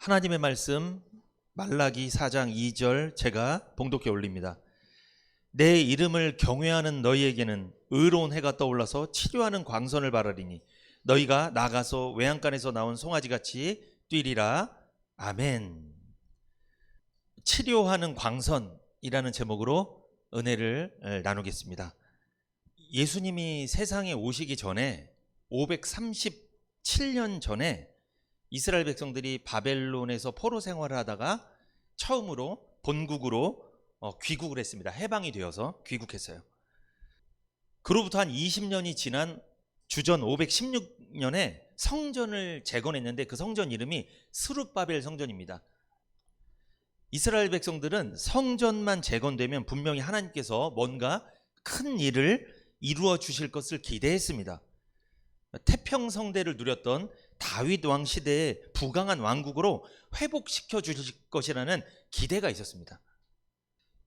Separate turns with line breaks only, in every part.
하나님의 말씀 말라기 4장 2절 제가 봉독해 올립니다. 내 이름을 경외하는 너희에게는 의로운 해가 떠올라서 치료하는 광선을 바라리니 너희가 나가서 외양간에서 나온 송아지같이 뛰리라. 아멘. 치료하는 광선이라는 제목으로 은혜를 나누겠습니다. 예수님이 세상에 오시기 전에 537년 전에 이스라엘 백성들이 바벨론에서 포로 생활을 하다가 처음으로 본국으로 귀국을 했습니다. 해방이 되어서 귀국했어요. 그로부터 한 20년이 지난 주전 516년에 성전을 재건했는데 그 성전 이름이 스룹바벨 성전입니다. 이스라엘 백성들은 성전만 재건되면 분명히 하나님께서 뭔가 큰 일을 이루어 주실 것을 기대했습니다. 태평성대를 누렸던 다윗 왕 시대의 부강한 왕국으로 회복시켜 주실 것이라는 기대가 있었습니다.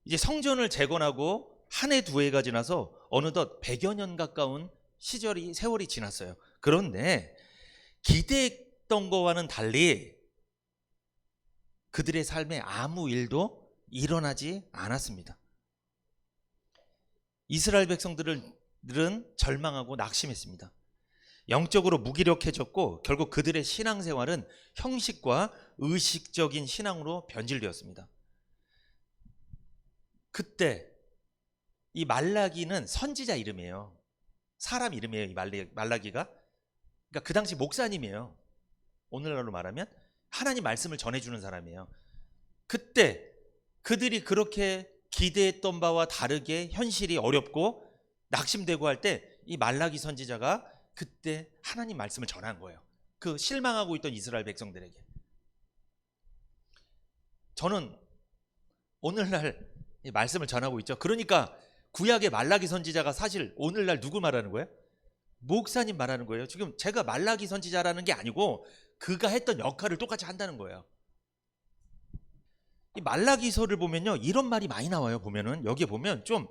이제 성전을 재건하고 한 해 두 해가 지나서 어느덧 100여 년 가까운 세월이 지났어요. 그런데 기대했던 것과는 달리 그들의 삶에 아무 일도 일어나지 않았습니다. 이스라엘 백성들은 절망하고 낙심했습니다. 영적으로 무기력해졌고 결국 그들의 신앙생활은 형식과 의식적인 신앙으로 변질되었습니다. 그때 이 말라기는 선지자 이름이에요. 사람 이름이에요. 이 말라기가. 그러니까 그 당시 목사님이에요. 오늘날로 말하면 하나님 말씀을 전해주는 사람이에요. 그때 그들이 그렇게 기대했던 바와 다르게 현실이 어렵고 낙심되고 할 때 이 말라기 선지자가 그때 하나님 말씀을 전한 거예요. 그 실망하고 있던 이스라엘 백성들에게. 저는 오늘날 말씀을 전하고 있죠. 그러니까 구약의 말라기 선지자가 사실 오늘날 누구 말하는 거예요? 목사님 말하는 거예요. 지금 제가 말라기 선지자라는 게 아니고 그가 했던 역할을 똑같이 한다는 거예요. 이 말라기서를 보면요, 이런 말이 많이 나와요. 보면은 여기에 보면 좀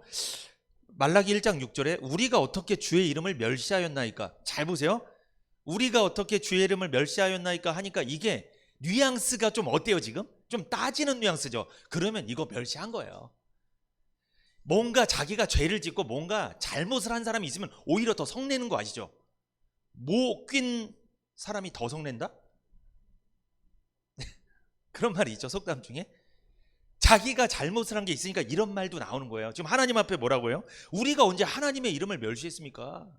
말라기 1장 6절에 우리가 어떻게 주의 이름을 멸시하였나이까. 잘 보세요. 우리가 어떻게 주의 이름을 멸시하였나이까 하니까 이게 뉘앙스가 좀 어때요? 지금 좀 따지는 뉘앙스죠. 그러면 이거 멸시한 거예요. 뭔가 자기가 죄를 짓고 뭔가 잘못을 한 사람이 있으면 오히려 더 성내는 거 아시죠? 못 낀 사람이 더 성낸다? 그런 말이 있죠, 속담 중에. 자기가 잘못을 한 게 있으니까 이런 말도 나오는 거예요. 지금 하나님 앞에 뭐라고요? 우리가 언제 하나님의 이름을 멸시했습니까?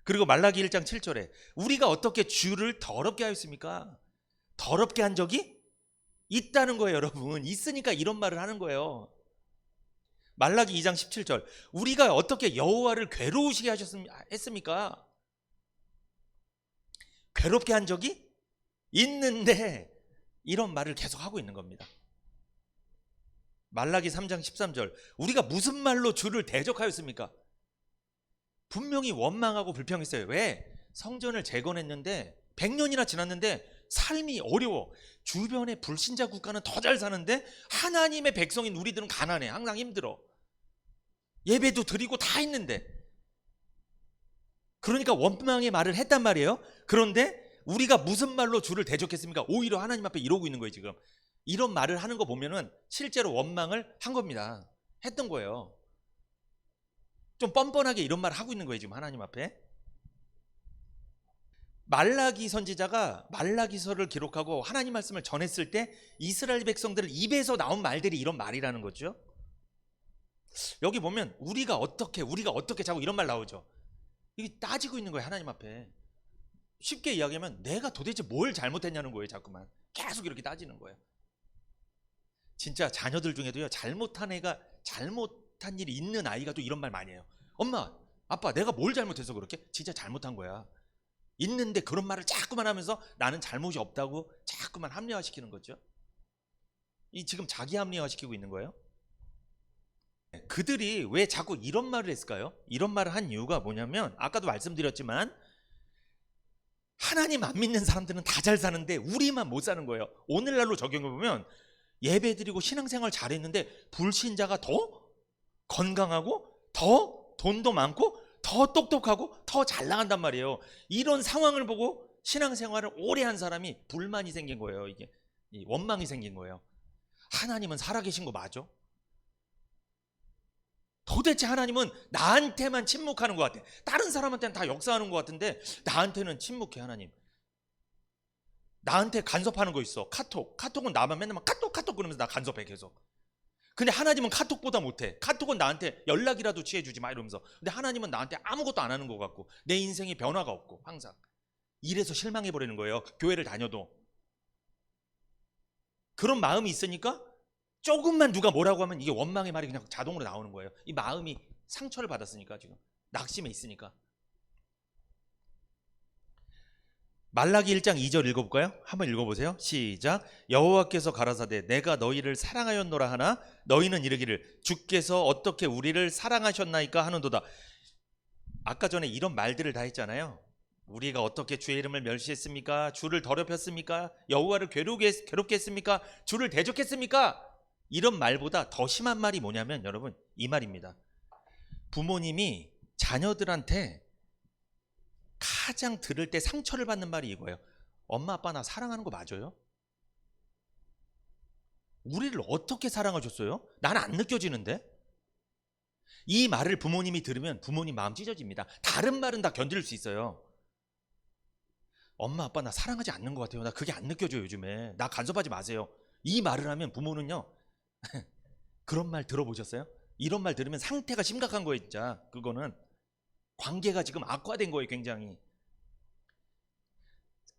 그리고 말라기 1장 7절에 우리가 어떻게 주를 더럽게 하였습니까? 더럽게 한 적이 있다는 거예요, 여러분. 있으니까 이런 말을 하는 거예요. 말라기 2장 17절 우리가 어떻게 여호와를 괴로우시게 했습니까? 괴롭게 한 적이 있는데 이런 말을 계속 하고 있는 겁니다. 말라기 3장 13절 우리가 무슨 말로 주를 대적하였습니까? 분명히 원망하고 불평했어요. 왜? 성전을 재건했는데 100년이나 지났는데 삶이 어려워. 주변의 불신자 국가는 더 잘 사는데 하나님의 백성인 우리들은 가난해. 항상 힘들어. 예배도 드리고 다 했는데. 그러니까 원망의 말을 했단 말이에요. 그런데 우리가 무슨 말로 주를 대적했습니까? 오히려 하나님 앞에 이러고 있는 거예요. 지금 이런 말을 하는 거 보면은 실제로 원망을 한 겁니다. 했던 거예요. 좀 뻔뻔하게 이런 말을 하고 있는 거예요. 지금 하나님 앞에. 말라기 선지자가 말라기서를 기록하고 하나님 말씀을 전했을 때 이스라엘 백성들 입에서 나온 말들이 이런 말이라는 거죠. 여기 보면 우리가 어떻게 자고 이런 말 나오죠. 이게 따지고 있는 거예요. 하나님 앞에. 쉽게 이야기하면 내가 도대체 뭘 잘못했냐는 거예요. 자꾸만 계속 이렇게 따지는 거예요. 진짜 자녀들 중에도요, 잘못한 일이 있는 아이가 또 이런 말 많이 해요. 엄마, 아빠, 내가 뭘 잘못해서 그렇게? 진짜 잘못한 거야. 있는데 그런 말을 자꾸만 하면서 나는 잘못이 없다고 자꾸만 합리화시키는 거죠. 이 지금 자기 합리화시키고 있는 거예요. 그들이 왜 자꾸 이런 말을 했을까요? 이런 말을 한 이유가 뭐냐면 아까도 말씀드렸지만 하나님 안 믿는 사람들은 다 잘 사는데 우리만 못 사는 거예요. 오늘날로 적용해보면 예배드리고 신앙생활 잘했는데 불신자가 더 건강하고 더 돈도 많고 더 똑똑하고 더 잘 나간단 말이에요. 이런 상황을 보고 신앙생활을 오래 한 사람이 불만이 생긴 거예요. 이게 이 원망이 생긴 거예요. 하나님은 살아계신 거 맞아? 도대체 하나님은 나한테만 침묵하는 것 같아. 다른 사람한테는 다 역사하는 것 같은데 나한테는 침묵해. 하나님 나한테 간섭하는 거 있어. 카톡은 나만 맨날 막 카톡 그러면서 나 간섭해 계속. 근데 하나님은 카톡보다 못해. 카톡은 나한테 연락이라도 취해주지 마 이러면서. 근데 하나님은 나한테 아무것도 안 하는 것 같고 내 인생에 변화가 없고 항상 이래서 실망해버리는 거예요. 교회를 다녀도. 그런 마음이 있으니까 조금만 누가 뭐라고 하면 이게 원망의 말이 그냥 자동으로 나오는 거예요. 이 마음이 상처를 받았으니까, 지금 낙심해 있으니까. 말라기 1장 2절 읽어볼까요? 한번 읽어보세요. 시작. 여호와께서 가라사대 내가 너희를 사랑하였노라 하나 너희는 이르기를 주께서 어떻게 우리를 사랑하셨나이까 하는도다. 아까 전에 이런 말들을 다 했잖아요. 우리가 어떻게 주의 이름을 멸시했습니까? 주를 더럽혔습니까? 여호와를 괴롭게 했습니까? 주를 대적했습니까? 이런 말보다 더 심한 말이 뭐냐면 여러분 이 말입니다. 부모님이 자녀들한테 가장 들을 때 상처를 받는 말이 이거예요. 엄마 아빠 나 사랑하는 거 맞아요? 우리를 어떻게 사랑해줬어요? 난 안 느껴지는데? 이 말을 부모님이 들으면 부모님 마음 찢어집니다. 다른 말은 다 견딜 수 있어요. 엄마 아빠 나 사랑하지 않는 것 같아요. 나 그게 안 느껴져요 요즘에. 나 간섭하지 마세요. 이 말을 하면 부모는요 그런 말 들어보셨어요? 이런 말 들으면 상태가 심각한 거예요 진짜. 그거는 관계가 지금 악화된 거예요 굉장히.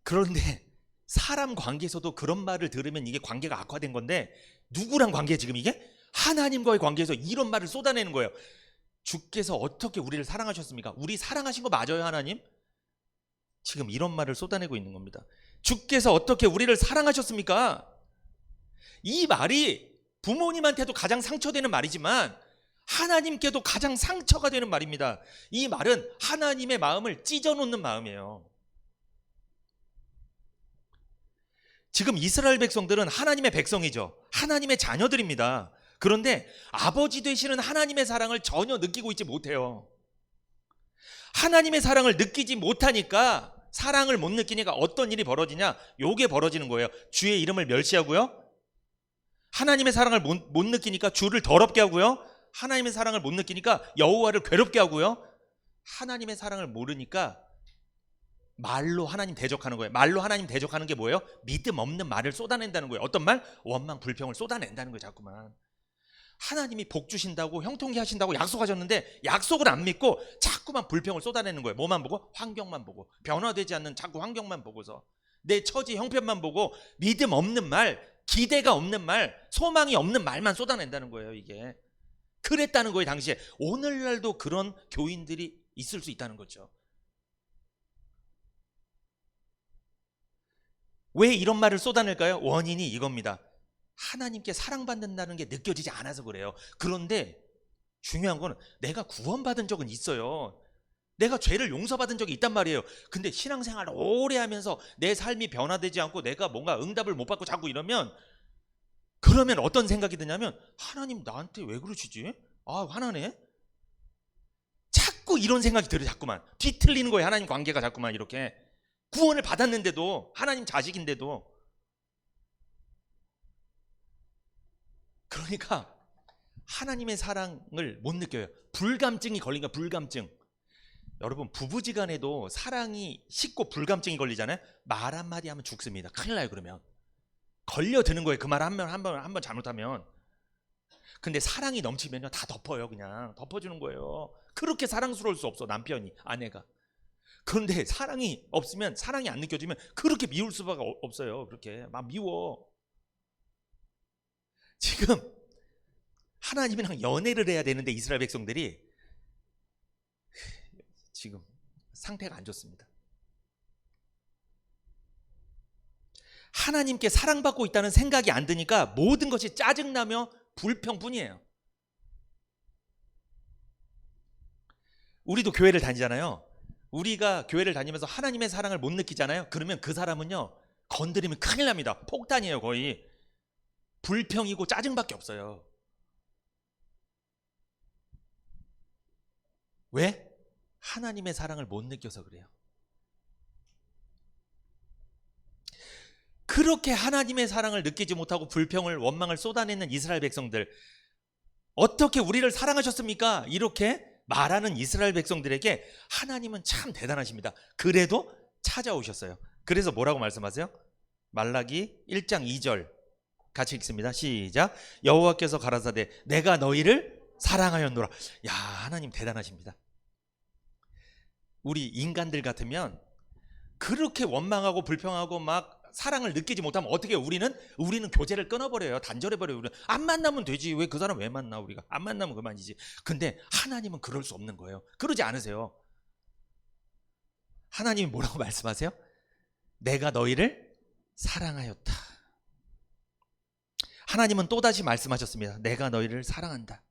그런데 사람 관계에서도 그런 말을 들으면 이게 관계가 악화된 건데 누구랑 관계에 지금 이게? 하나님과의 관계에서 이런 말을 쏟아내는 거예요. 주께서 어떻게 우리를 사랑하셨습니까? 우리 사랑하신 거 맞아요 하나님? 지금 이런 말을 쏟아내고 있는 겁니다. 주께서 어떻게 우리를 사랑하셨습니까? 이 말이 부모님한테도 가장 상처되는 말이지만 하나님께도 가장 상처가 되는 말입니다. 이 말은 하나님의 마음을 찢어놓는 마음이에요. 지금 이스라엘 백성들은 하나님의 백성이죠. 하나님의 자녀들입니다. 그런데 아버지 되시는 하나님의 사랑을 전혀 느끼고 있지 못해요. 하나님의 사랑을 느끼지 못하니까, 사랑을 못 느끼니까 어떤 일이 벌어지냐? 요게 벌어지는 거예요. 주의 이름을 멸시하고요. 하나님의 사랑을 못 느끼니까 주를 더럽게 하고요. 하나님의 사랑을 못 느끼니까 여호와를 괴롭게 하고요. 하나님의 사랑을 모르니까 말로 하나님 대적하는 거예요. 말로 하나님 대적하는 게 뭐예요? 믿음 없는 말을 쏟아낸다는 거예요. 어떤 말? 원망, 불평을 쏟아낸다는 거예요. 자꾸만. 하나님이 복 주신다고 형통케 하신다고 약속하셨는데 약속을 안 믿고 자꾸만 불평을 쏟아내는 거예요. 뭐만 보고? 환경만 보고. 변화되지 않는 자꾸 환경만 보고서 내 처지 형편만 보고 믿음 없는 말, 기대가 없는 말, 소망이 없는 말만 쏟아낸다는 거예요. 이게 그랬다는 거예요 당시에. 오늘날도 그런 교인들이 있을 수 있다는 거죠. 왜 이런 말을 쏟아낼까요? 원인이 이겁니다. 하나님께 사랑받는다는 게 느껴지지 않아서 그래요. 그런데 중요한 거는 내가 구원받은 적은 있어요. 내가 죄를 용서받은 적이 있단 말이에요. 근데 신앙생활을 오래 하면서 내 삶이 변화되지 않고 내가 뭔가 응답을 못 받고 자꾸 이러면, 그러면 어떤 생각이 드냐면 하나님 나한테 왜 그러시지? 아 화나네. 자꾸 이런 생각이 들어요. 자꾸만 뒤틀리는 거예요. 하나님 관계가 자꾸만 이렇게. 구원을 받았는데도, 하나님 자식인데도. 그러니까 하나님의 사랑을 못 느껴요. 불감증이 걸린 거야. 불감증. 여러분 부부지간에도 사랑이 식고 불감증이 걸리잖아요. 말 한마디 하면 죽습니다. 큰일 나요. 그러면 걸려드는 거예요. 그 말 한번 잘못하면. 근데 사랑이 넘치면요 다 덮어요. 그냥 덮어주는 거예요. 그렇게 사랑스러울 수 없어 남편이, 아내가. 그런데 사랑이 없으면, 사랑이 안 느껴지면 그렇게 미울 수밖에 없어요. 그렇게 막 미워. 지금 하나님이랑 연애를 해야 되는데 이스라엘 백성들이 지금 상태가 안 좋습니다. 하나님께 사랑받고 있다는 생각이 안 드니까 모든 것이 짜증나며 불평뿐이에요. 우리도 교회를 다니잖아요. 우리가 교회를 다니면서 하나님의 사랑을 못 느끼잖아요. 그러면 그 사람은요 건드리면 큰일 납니다. 폭탄이에요. 거의 불평이고 짜증밖에 없어요. 왜? 하나님의 사랑을 못 느껴서 그래요. 그렇게 하나님의 사랑을 느끼지 못하고 불평을 원망을 쏟아내는 이스라엘 백성들, 어떻게 우리를 사랑하셨습니까? 이렇게 말하는 이스라엘 백성들에게 하나님은 참 대단하십니다. 그래도 찾아오셨어요. 그래서 뭐라고 말씀하세요? 말라기 1장 2절 같이 읽습니다. 시작. 여호와께서 가라사대 내가 너희를 사랑하였노라. 야, 하나님 대단하십니다. 우리 인간들 같으면 그렇게 원망하고 불평하고 막 사랑을 느끼지 못하면 어떻게 해요? 우리는 교제를 끊어버려요. 단절해버려요. 우리는 안 만나면 되지. 왜 그 사람 왜 만나? 우리가 안 만나면 그만이지. 근데 하나님은 그럴 수 없는 거예요. 그러지 않으세요. 하나님이 뭐라고 말씀하세요? 내가 너희를 사랑하였다. 하나님은 또다시 말씀하셨습니다. 내가 너희를 사랑한다.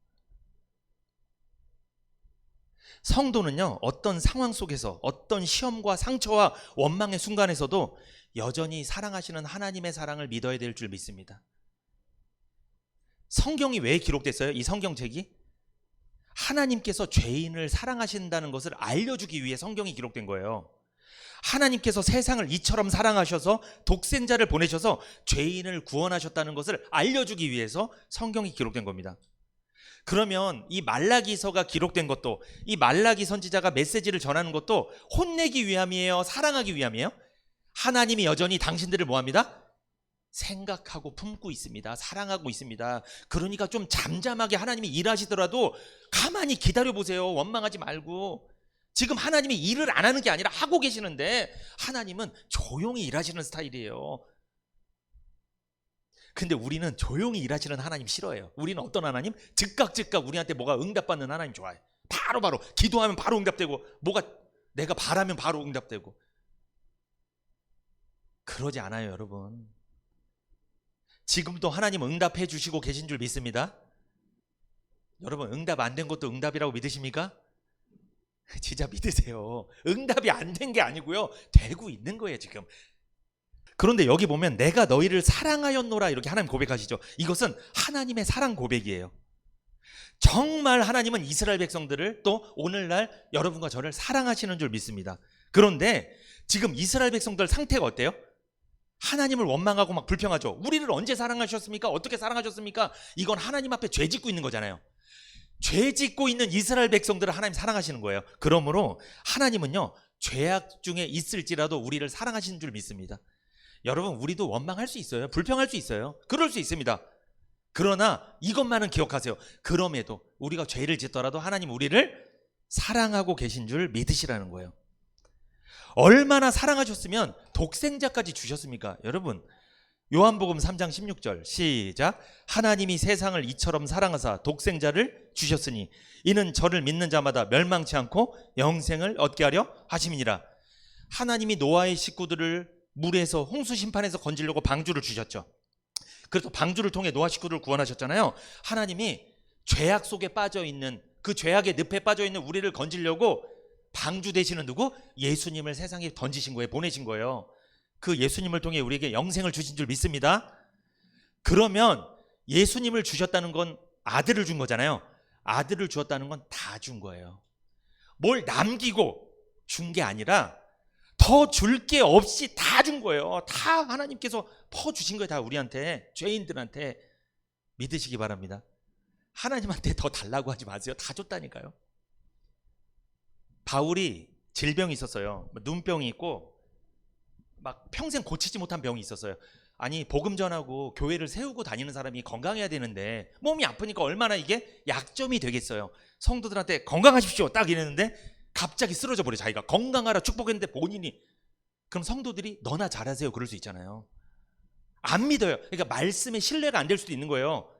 성도는요, 어떤 상황 속에서 어떤 시험과 상처와 원망의 순간에서도 여전히 사랑하시는 하나님의 사랑을 믿어야 될 줄 믿습니다. 성경이 왜 기록됐어요? 이 성경책이 하나님께서 죄인을 사랑하신다는 것을 알려주기 위해 성경이 기록된 거예요. 하나님께서 세상을 이처럼 사랑하셔서 독생자를 보내셔서 죄인을 구원하셨다는 것을 알려주기 위해서 성경이 기록된 겁니다. 그러면 이 말라기서가 기록된 것도, 이 말라기 선지자가 메시지를 전하는 것도 혼내기 위함이에요? 사랑하기 위함이에요? 하나님이 여전히 당신들을 뭐합니다? 생각하고 품고 있습니다. 사랑하고 있습니다. 그러니까 좀 잠잠하게 하나님이 일하시더라도 가만히 기다려보세요. 원망하지 말고. 지금 하나님이 일을 안 하는 게 아니라 하고 계시는데 하나님은 조용히 일하시는 스타일이에요. 근데 우리는 조용히 일하시는 하나님 싫어해요. 우리는 어떤 하나님? 즉각 우리한테 뭐가 응답받는 하나님 좋아해. 바로 기도하면 바로 응답되고, 뭐가 내가 바라면 바로 응답되고. 그러지 않아요, 여러분. 지금도 하나님 응답해 주시고 계신 줄 믿습니다. 여러분, 응답 안 된 것도 응답이라고 믿으십니까? 진짜 믿으세요. 응답이 안 된 게 아니고요, 되고 있는 거예요 지금. 그런데 여기 보면 내가 너희를 사랑하였노라 이렇게 하나님 고백하시죠. 이것은 하나님의 사랑 고백이에요. 정말 하나님은 이스라엘 백성들을 또 오늘날 여러분과 저를 사랑하시는 줄 믿습니다. 그런데 지금 이스라엘 백성들 상태가 어때요? 하나님을 원망하고 막 불평하죠. 우리를 언제 사랑하셨습니까? 어떻게 사랑하셨습니까? 이건 하나님 앞에 죄 짓고 있는 거잖아요. 죄 짓고 있는 이스라엘 백성들을 하나님 사랑하시는 거예요. 그러므로 하나님은요, 죄악 중에 있을지라도 우리를 사랑하시는 줄 믿습니다. 여러분, 우리도 원망할 수 있어요. 불평할 수 있어요. 그럴 수 있습니다. 그러나 이것만은 기억하세요. 그럼에도 우리가 죄를 짓더라도 하나님 우리를 사랑하고 계신 줄 믿으시라는 거예요. 얼마나 사랑하셨으면 독생자까지 주셨습니까? 여러분, 요한복음 3장 16절 시작. 하나님이 세상을 이처럼 사랑하사 독생자를 주셨으니 이는 저를 믿는 자마다 멸망치 않고 영생을 얻게 하려 하심이니라. 하나님이 노아의 식구들을 물에서 홍수 심판에서 건지려고 방주를 주셨죠. 그래서 방주를 통해 노아 식구들을 구원하셨잖아요. 하나님이 죄악 속에 빠져있는, 그 죄악의 늪에 빠져있는 우리를 건지려고 방주 되시는 누구? 예수님을 세상에 던지신 거예요. 보내신 거예요. 그 예수님을 통해 우리에게 영생을 주신 줄 믿습니다. 그러면 예수님을 주셨다는 건 아들을 준 거잖아요. 아들을 주었다는 건 다 준 거예요. 뭘 남기고 준 게 아니라 더 줄 게 없이 다 준 거예요. 다 하나님께서 퍼주신 거예요. 다 우리한테, 죄인들한테. 믿으시기 바랍니다. 하나님한테 더 달라고 하지 마세요. 다 줬다니까요. 바울이 질병이 있었어요. 눈병이 있고 막 평생 고치지 못한 병이 있었어요. 아니, 복음 전하고 교회를 세우고 다니는 사람이 건강해야 되는데 몸이 아프니까 얼마나 이게 약점이 되겠어요. 성도들한테 건강하십시오 딱 이랬는데 갑자기 쓰러져 버려. 자기가 건강하라 축복했는데 본인이. 그럼 성도들이 너나 잘하세요 그럴 수 있잖아요. 안 믿어요. 그러니까 말씀에 신뢰가 안 될 수도 있는 거예요.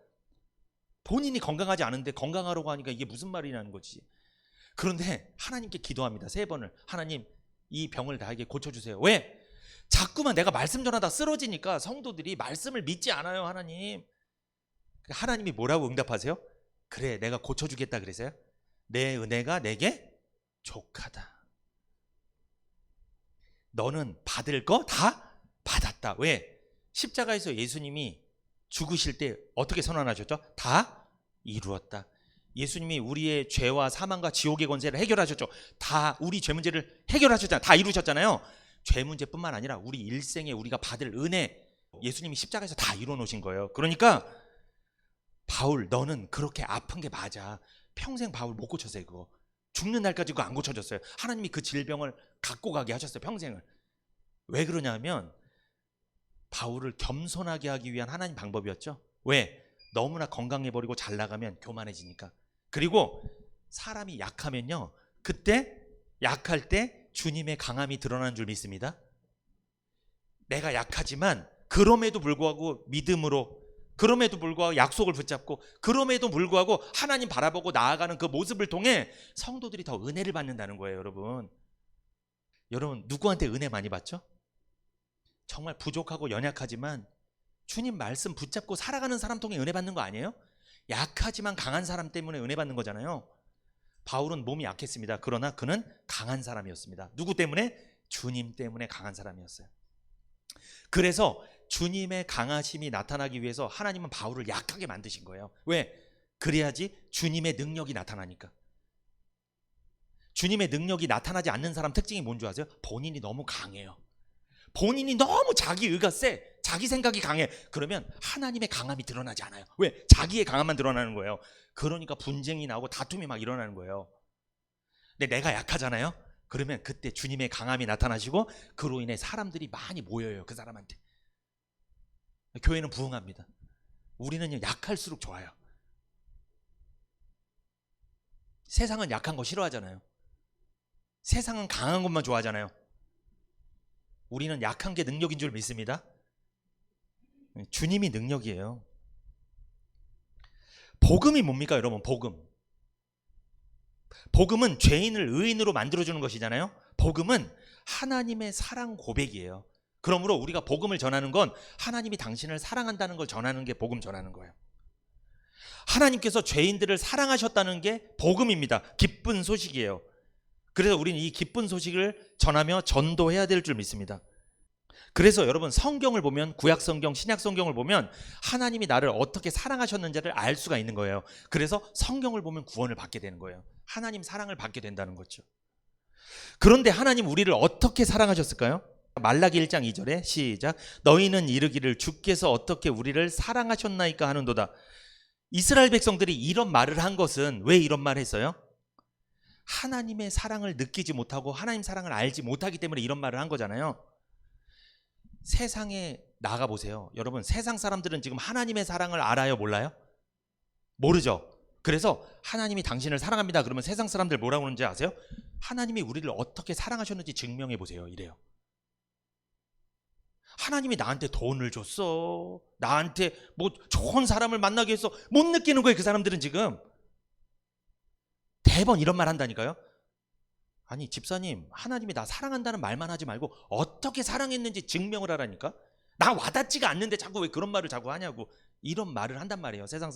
본인이 건강하지 않은데 건강하라고 하니까 이게 무슨 말이냐는 거지. 그런데 하나님께 기도합니다. 3번을. 하나님, 이 병을 나에게 고쳐주세요. 왜? 자꾸만 내가 말씀 전하다 쓰러지니까 성도들이 말씀을 믿지 않아요. 하나님이 뭐라고 응답하세요? 그래, 내가 고쳐주겠다 그랬어요. 내 은혜가 내게 족하다. 너는 받을 거 다 받았다. 왜? 십자가에서 예수님이 죽으실 때 어떻게 선언하셨죠? 다 이루었다. 예수님이 우리의 죄와 사망과 지옥의 권세를 해결하셨죠. 다 우리 죄 문제를 해결하셨잖아요. 다 이루셨잖아요. 죄 문제뿐만 아니라 우리 일생에 우리가 받을 은혜, 예수님이 십자가에서 다 이뤄 놓으신 거예요. 그러니까 바울, 너는 그렇게 아픈 게 맞아. 평생 바울 못 고쳤어요. 그거 죽는 날까지 그거 안 고쳐졌어요. 하나님이 그 질병을 갖고 가게 하셨어요. 평생을. 왜 그러냐면 바울을 겸손하게 하기 위한 하나님 방법이었죠. 왜? 너무나 건강해버리고 잘 나가면 교만해지니까. 그리고 사람이 약하면요, 그때 약할 때 주님의 강함이 드러나는 줄 믿습니다. 내가 약하지만 그럼에도 불구하고 믿음으로, 그럼에도 불구하고 약속을 붙잡고, 그럼에도 불구하고 하나님 바라보고 나아가는 그 모습을 통해 성도들이 더 은혜를 받는다는 거예요. 여러분 누구한테 은혜 많이 받죠? 정말 부족하고 연약하지만 주님 말씀 붙잡고 살아가는 사람 통해 은혜 받는 거 아니에요? 약하지만 강한 사람 때문에 은혜 받는 거잖아요. 바울은 몸이 약했습니다. 그러나 그는 강한 사람이었습니다. 누구 때문에? 주님 때문에 강한 사람이었어요. 그래서 주님의 강하심이 나타나기 위해서 하나님은 바울을 약하게 만드신 거예요. 왜? 그래야지 주님의 능력이 나타나니까. 주님의 능력이 나타나지 않는 사람 특징이 뭔지 아세요? 본인이 너무 강해요. 본인이 너무 자기 의가 세, 자기 생각이 강해. 그러면 하나님의 강함이 드러나지 않아요. 왜? 자기의 강함만 드러나는 거예요. 그러니까 분쟁이 나오고 다툼이 막 일어나는 거예요. 근데 내가 약하잖아요. 그러면 그때 주님의 강함이 나타나시고 그로 인해 사람들이 많이 모여요. 그 사람한테. 교회는 부흥합니다. 우리는 약할수록 좋아요. 세상은 약한 거 싫어하잖아요. 세상은 강한 것만 좋아하잖아요. 우리는 약한 게 능력인 줄 믿습니다. 주님이 능력이에요. 복음이 뭡니까, 여러분? 복음은 죄인을 의인으로 만들어주는 것이잖아요. 복음은 하나님의 사랑 고백이에요. 그러므로 우리가 복음을 전하는 건 하나님이 당신을 사랑한다는 걸 전하는 게 복음 전하는 거예요. 하나님께서 죄인들을 사랑하셨다는 게 복음입니다. 기쁜 소식이에요. 그래서 우리는 이 기쁜 소식을 전하며 전도해야 될 줄 믿습니다. 그래서 여러분 성경을 보면, 구약 성경, 신약 성경을 보면 하나님이 나를 어떻게 사랑하셨는지를 알 수가 있는 거예요. 그래서 성경을 보면 구원을 받게 되는 거예요. 하나님 사랑을 받게 된다는 거죠. 그런데 하나님 우리를 어떻게 사랑하셨을까요? 말라기 1장 2절에 시작. 너희는 이르기를 주께서 어떻게 우리를 사랑하셨나이까 하는도다. 이스라엘 백성들이 이런 말을 한 것은 왜 이런 말을 했어요? 하나님의 사랑을 느끼지 못하고 하나님 사랑을 알지 못하기 때문에 이런 말을 한 거잖아요. 세상에 나가보세요. 여러분 세상 사람들은 지금 하나님의 사랑을 알아요? 몰라요? 모르죠. 그래서 하나님이 당신을 사랑합니다 그러면 세상 사람들 뭐라고 하는지 아세요? 하나님이 우리를 어떻게 사랑하셨는지 증명해 보세요 이래요. 하나님이 나한테 돈을 줬어, 나한테 뭐 좋은 사람을 만나게 했어, 못 느끼는 거예요. 그 사람들은 지금 대번 이런 말 한다니까요. 아니 집사님, 하나님이 나 사랑한다는 말만 하지 말고 어떻게 사랑했는지 증명을 하라니까. 나 와닿지가 않는데 자꾸 왜 그런 말을 자꾸 하냐고, 이런 말을 한단 말이에요. 세상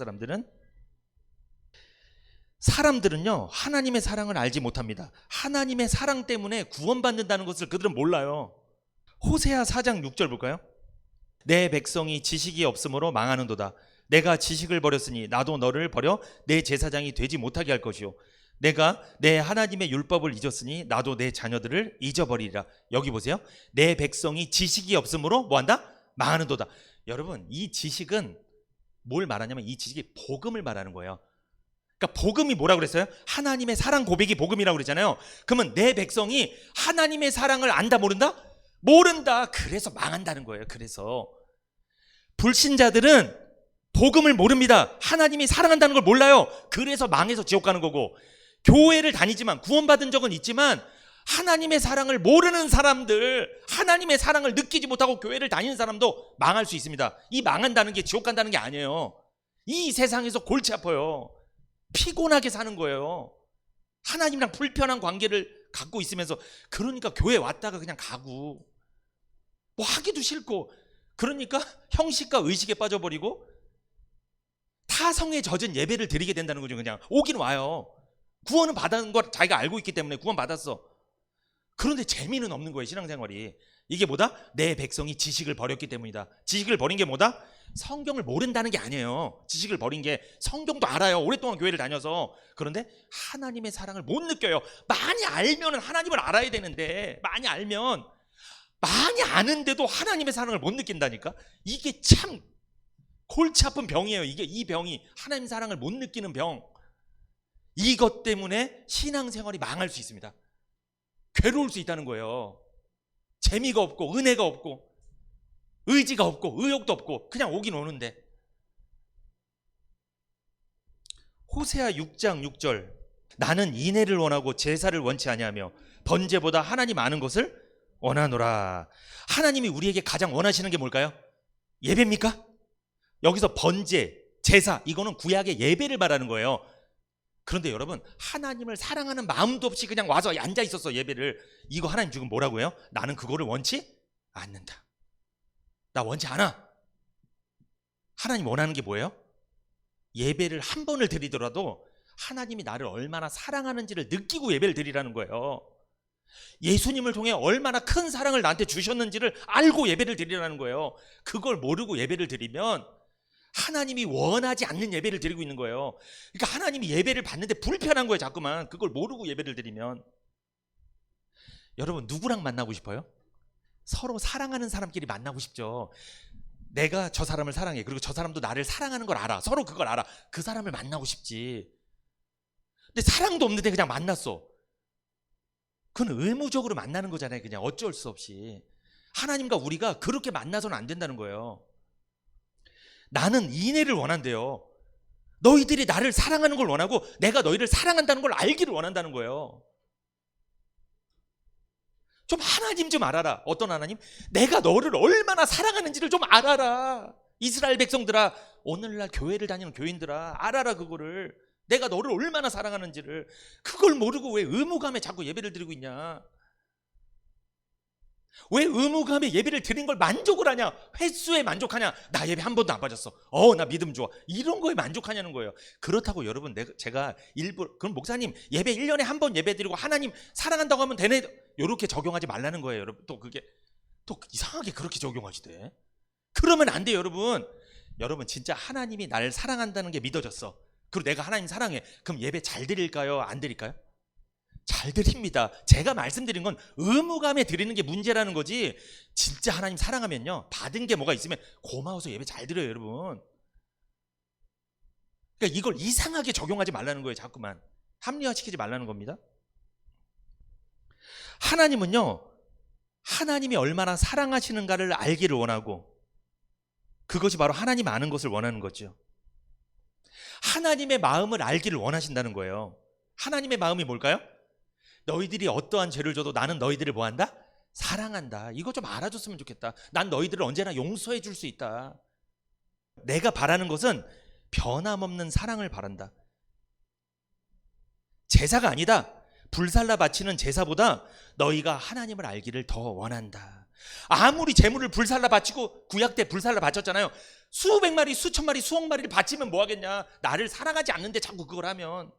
사람들은요 하나님의 사랑을 알지 못합니다. 하나님의 사랑 때문에 구원받는다는 것을 그들은 몰라요. 호세아 4장 6절 볼까요? 내 백성이 지식이 없으므로 망하는도다. 내가 지식을 버렸으니 나도 너를 버려 내 제사장이 되지 못하게 할 것이요, 내가 내 하나님의 율법을 잊었으니 나도 내 자녀들을 잊어버리리라. 여기 보세요. 내 백성이 지식이 없으므로 뭐한다? 망하는도다. 여러분 이 지식은 뭘 말하냐면 이 지식이 복음을 말하는 거예요. 그러니까 복음이 뭐라고 그랬어요? 하나님의 사랑 고백이 복음이라고 그랬잖아요. 그러면 내 백성이 하나님의 사랑을 안다 모른다? 모른다. 그래서 망한다는 거예요. 그래서 불신자들은 복음을 모릅니다. 하나님이 사랑한다는 걸 몰라요. 그래서 망해서 지옥 가는 거고, 교회를 다니지만 구원받은 적은 있지만 하나님의 사랑을 모르는 사람들, 하나님의 사랑을 느끼지 못하고 교회를 다니는 사람도 망할 수 있습니다. 이 망한다는 게 지옥 간다는 게 아니에요. 이 세상에서 골치 아파요. 피곤하게 사는 거예요. 하나님이랑 불편한 관계를 갖고 있으면서. 그러니까 교회 왔다가 그냥 가고 뭐 하기도 싫고, 그러니까 형식과 의식에 빠져버리고 타성에 젖은 예배를 드리게 된다는 거죠. 그냥 오긴 와요. 구원은 받은 걸 자기가 알고 있기 때문에 구원 받았어. 그런데 재미는 없는 거예요. 신앙생활이. 이게 뭐다? 내 백성이 지식을 버렸기 때문이다. 지식을 버린 게 뭐다? 성경을 모른다는 게 아니에요. 지식을 버린 게 성경도 알아요. 오랫동안 교회를 다녀서. 그런데 하나님의 사랑을 못 느껴요. 많이 알면 하나님을 알아야 되는데, 많이 알면 많이 아는데도 하나님의 사랑을 못 느낀다니까? 이게 참 골치 아픈 병이에요. 이 병이 하나님 사랑을 못 느끼는 병. 이것 때문에 신앙생활이 망할 수 있습니다. 괴로울 수 있다는 거예요. 재미가 없고 은혜가 없고 의지가 없고 의욕도 없고 그냥 오긴 오는데. 호세아 6장 6절 나는 인애를 원하고 제사를 원치 아니하며 번제보다 하나님 아는 것을 원하노라. 하나님이 우리에게 가장 원하시는 게 뭘까요? 예배입니까? 여기서 번제, 제사 이거는 구약의 예배를 말하는 거예요. 그런데 여러분 하나님을 사랑하는 마음도 없이 그냥 와서 앉아 있었어 예배를. 이거 하나님 지금 뭐라고 해요? 나는 그거를 원치 않는다. 나 원치 않아. 하나님 원하는 게 뭐예요? 예배를 한 번을 드리더라도 하나님이 나를 얼마나 사랑하는지를 느끼고 예배를 드리라는 거예요. 예수님을 통해 얼마나 큰 사랑을 나한테 주셨는지를 알고 예배를 드리라는 거예요. 그걸 모르고 예배를 드리면 하나님이 원하지 않는 예배를 드리고 있는 거예요. 그러니까 하나님이 예배를 받는데 불편한 거예요. 자꾸만 그걸 모르고 예배를 드리면. 여러분 누구랑 만나고 싶어요? 서로 사랑하는 사람끼리 만나고 싶죠. 내가 저 사람을 사랑해. 그리고 저 사람도 나를 사랑하는 걸 알아. 서로 그걸 알아. 그 사람을 만나고 싶지. 근데 사랑도 없는데 그냥 만났어. 그건 의무적으로 만나는 거잖아요. 그냥 어쩔 수 없이. 하나님과 우리가 그렇게 만나서는 안 된다는 거예요. 나는 인애를 원한대요. 너희들이 나를 사랑하는 걸 원하고 내가 너희를 사랑한다는 걸 알기를 원한다는 거예요. 좀 하나님 좀 알아라. 어떤 하나님? 내가 너를 얼마나 사랑하는지를 좀 알아라. 이스라엘 백성들아, 오늘날 교회를 다니는 교인들아, 알아라 그거를. 내가 너를 얼마나 사랑하는지를. 그걸 모르고 왜 의무감에 자꾸 예배를 드리고 있냐? 왜 의무감에 예배를 드린 걸 만족을 하냐? 횟수에 만족하냐? 나 예배 한 번도 안 빠졌어. 나 믿음 좋아. 이런 거에 만족하냐는 거예요. 그렇다고 여러분 제가 일부러 그럼 목사님 예배 1년에 한 번 예배 드리고 하나님 사랑한다고 하면 되네. 이렇게 적용하지 말라는 거예요. 여러분 또 그게 또 이상하게 그렇게 적용하시대. 그러면 안 돼요. 여러분 진짜 하나님이 나를 사랑한다는 게 믿어졌어. 그리고 내가 하나님 사랑해. 그럼 예배 잘 드릴까요? 안 드릴까요? 잘 드립니다. 제가 말씀드린 건 의무감에 드리는 게 문제라는 거지. 진짜 하나님 사랑하면요, 받은 게 뭐가 있으면 고마워서 예배 잘 드려요. 여러분. 그러니까 이걸 이상하게 적용하지 말라는 거예요. 자꾸만 합리화시키지 말라는 겁니다. 하나님은요, 하나님이 얼마나 사랑하시는가를 알기를 원하고, 그것이 바로 하나님 아는 것을 원하는 거죠. 하나님의 마음을 알기를 원하신다는 거예요. 하나님의 마음이 뭘까요? 너희들이 어떠한 죄를 져도 나는 너희들을 뭐한다? 사랑한다. 이거 좀 알아줬으면 좋겠다. 난 너희들을 언제나 용서해 줄 수 있다. 내가 바라는 것은 변함없는 사랑을 바란다. 제사가 아니다. 불살라 바치는 제사보다 너희가 하나님을 알기를 더 원한다. 아무리 제물을 불살라 바치고 구약 때 불살라 바쳤잖아요. 수백 마리, 수천 마리, 수억 마리를 바치면 뭐 하겠냐. 나를 사랑하지 않는데 자꾸 그걸 하면.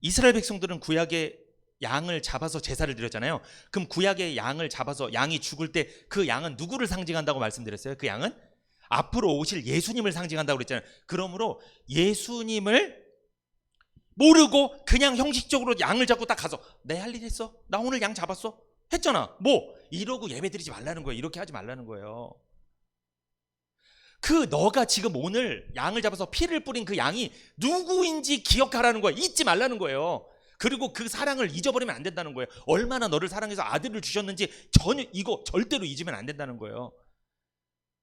이스라엘 백성들은 구약의 양을 잡아서 제사를 드렸잖아요. 그럼 구약의 양을 잡아서 양이 죽을 때 그 양은 누구를 상징한다고 말씀드렸어요? 그 양은 앞으로 오실 예수님을 상징한다고 그랬잖아요. 그러므로 예수님을 모르고 그냥 형식적으로 양을 잡고 딱 가서 내 할 일 했어? 나 오늘 양 잡았어? 했잖아. 뭐? 이러고 예배 드리지 말라는 거예요. 이렇게 하지 말라는 거예요. 그 너가 지금 오늘 양을 잡아서 피를 뿌린 그 양이 누구인지 기억하라는 거야. 잊지 말라는 거예요. 그리고 그 사랑을 잊어버리면 안 된다는 거예요. 얼마나 너를 사랑해서 아들을 주셨는지 전혀 이거 절대로 잊으면 안 된다는 거예요.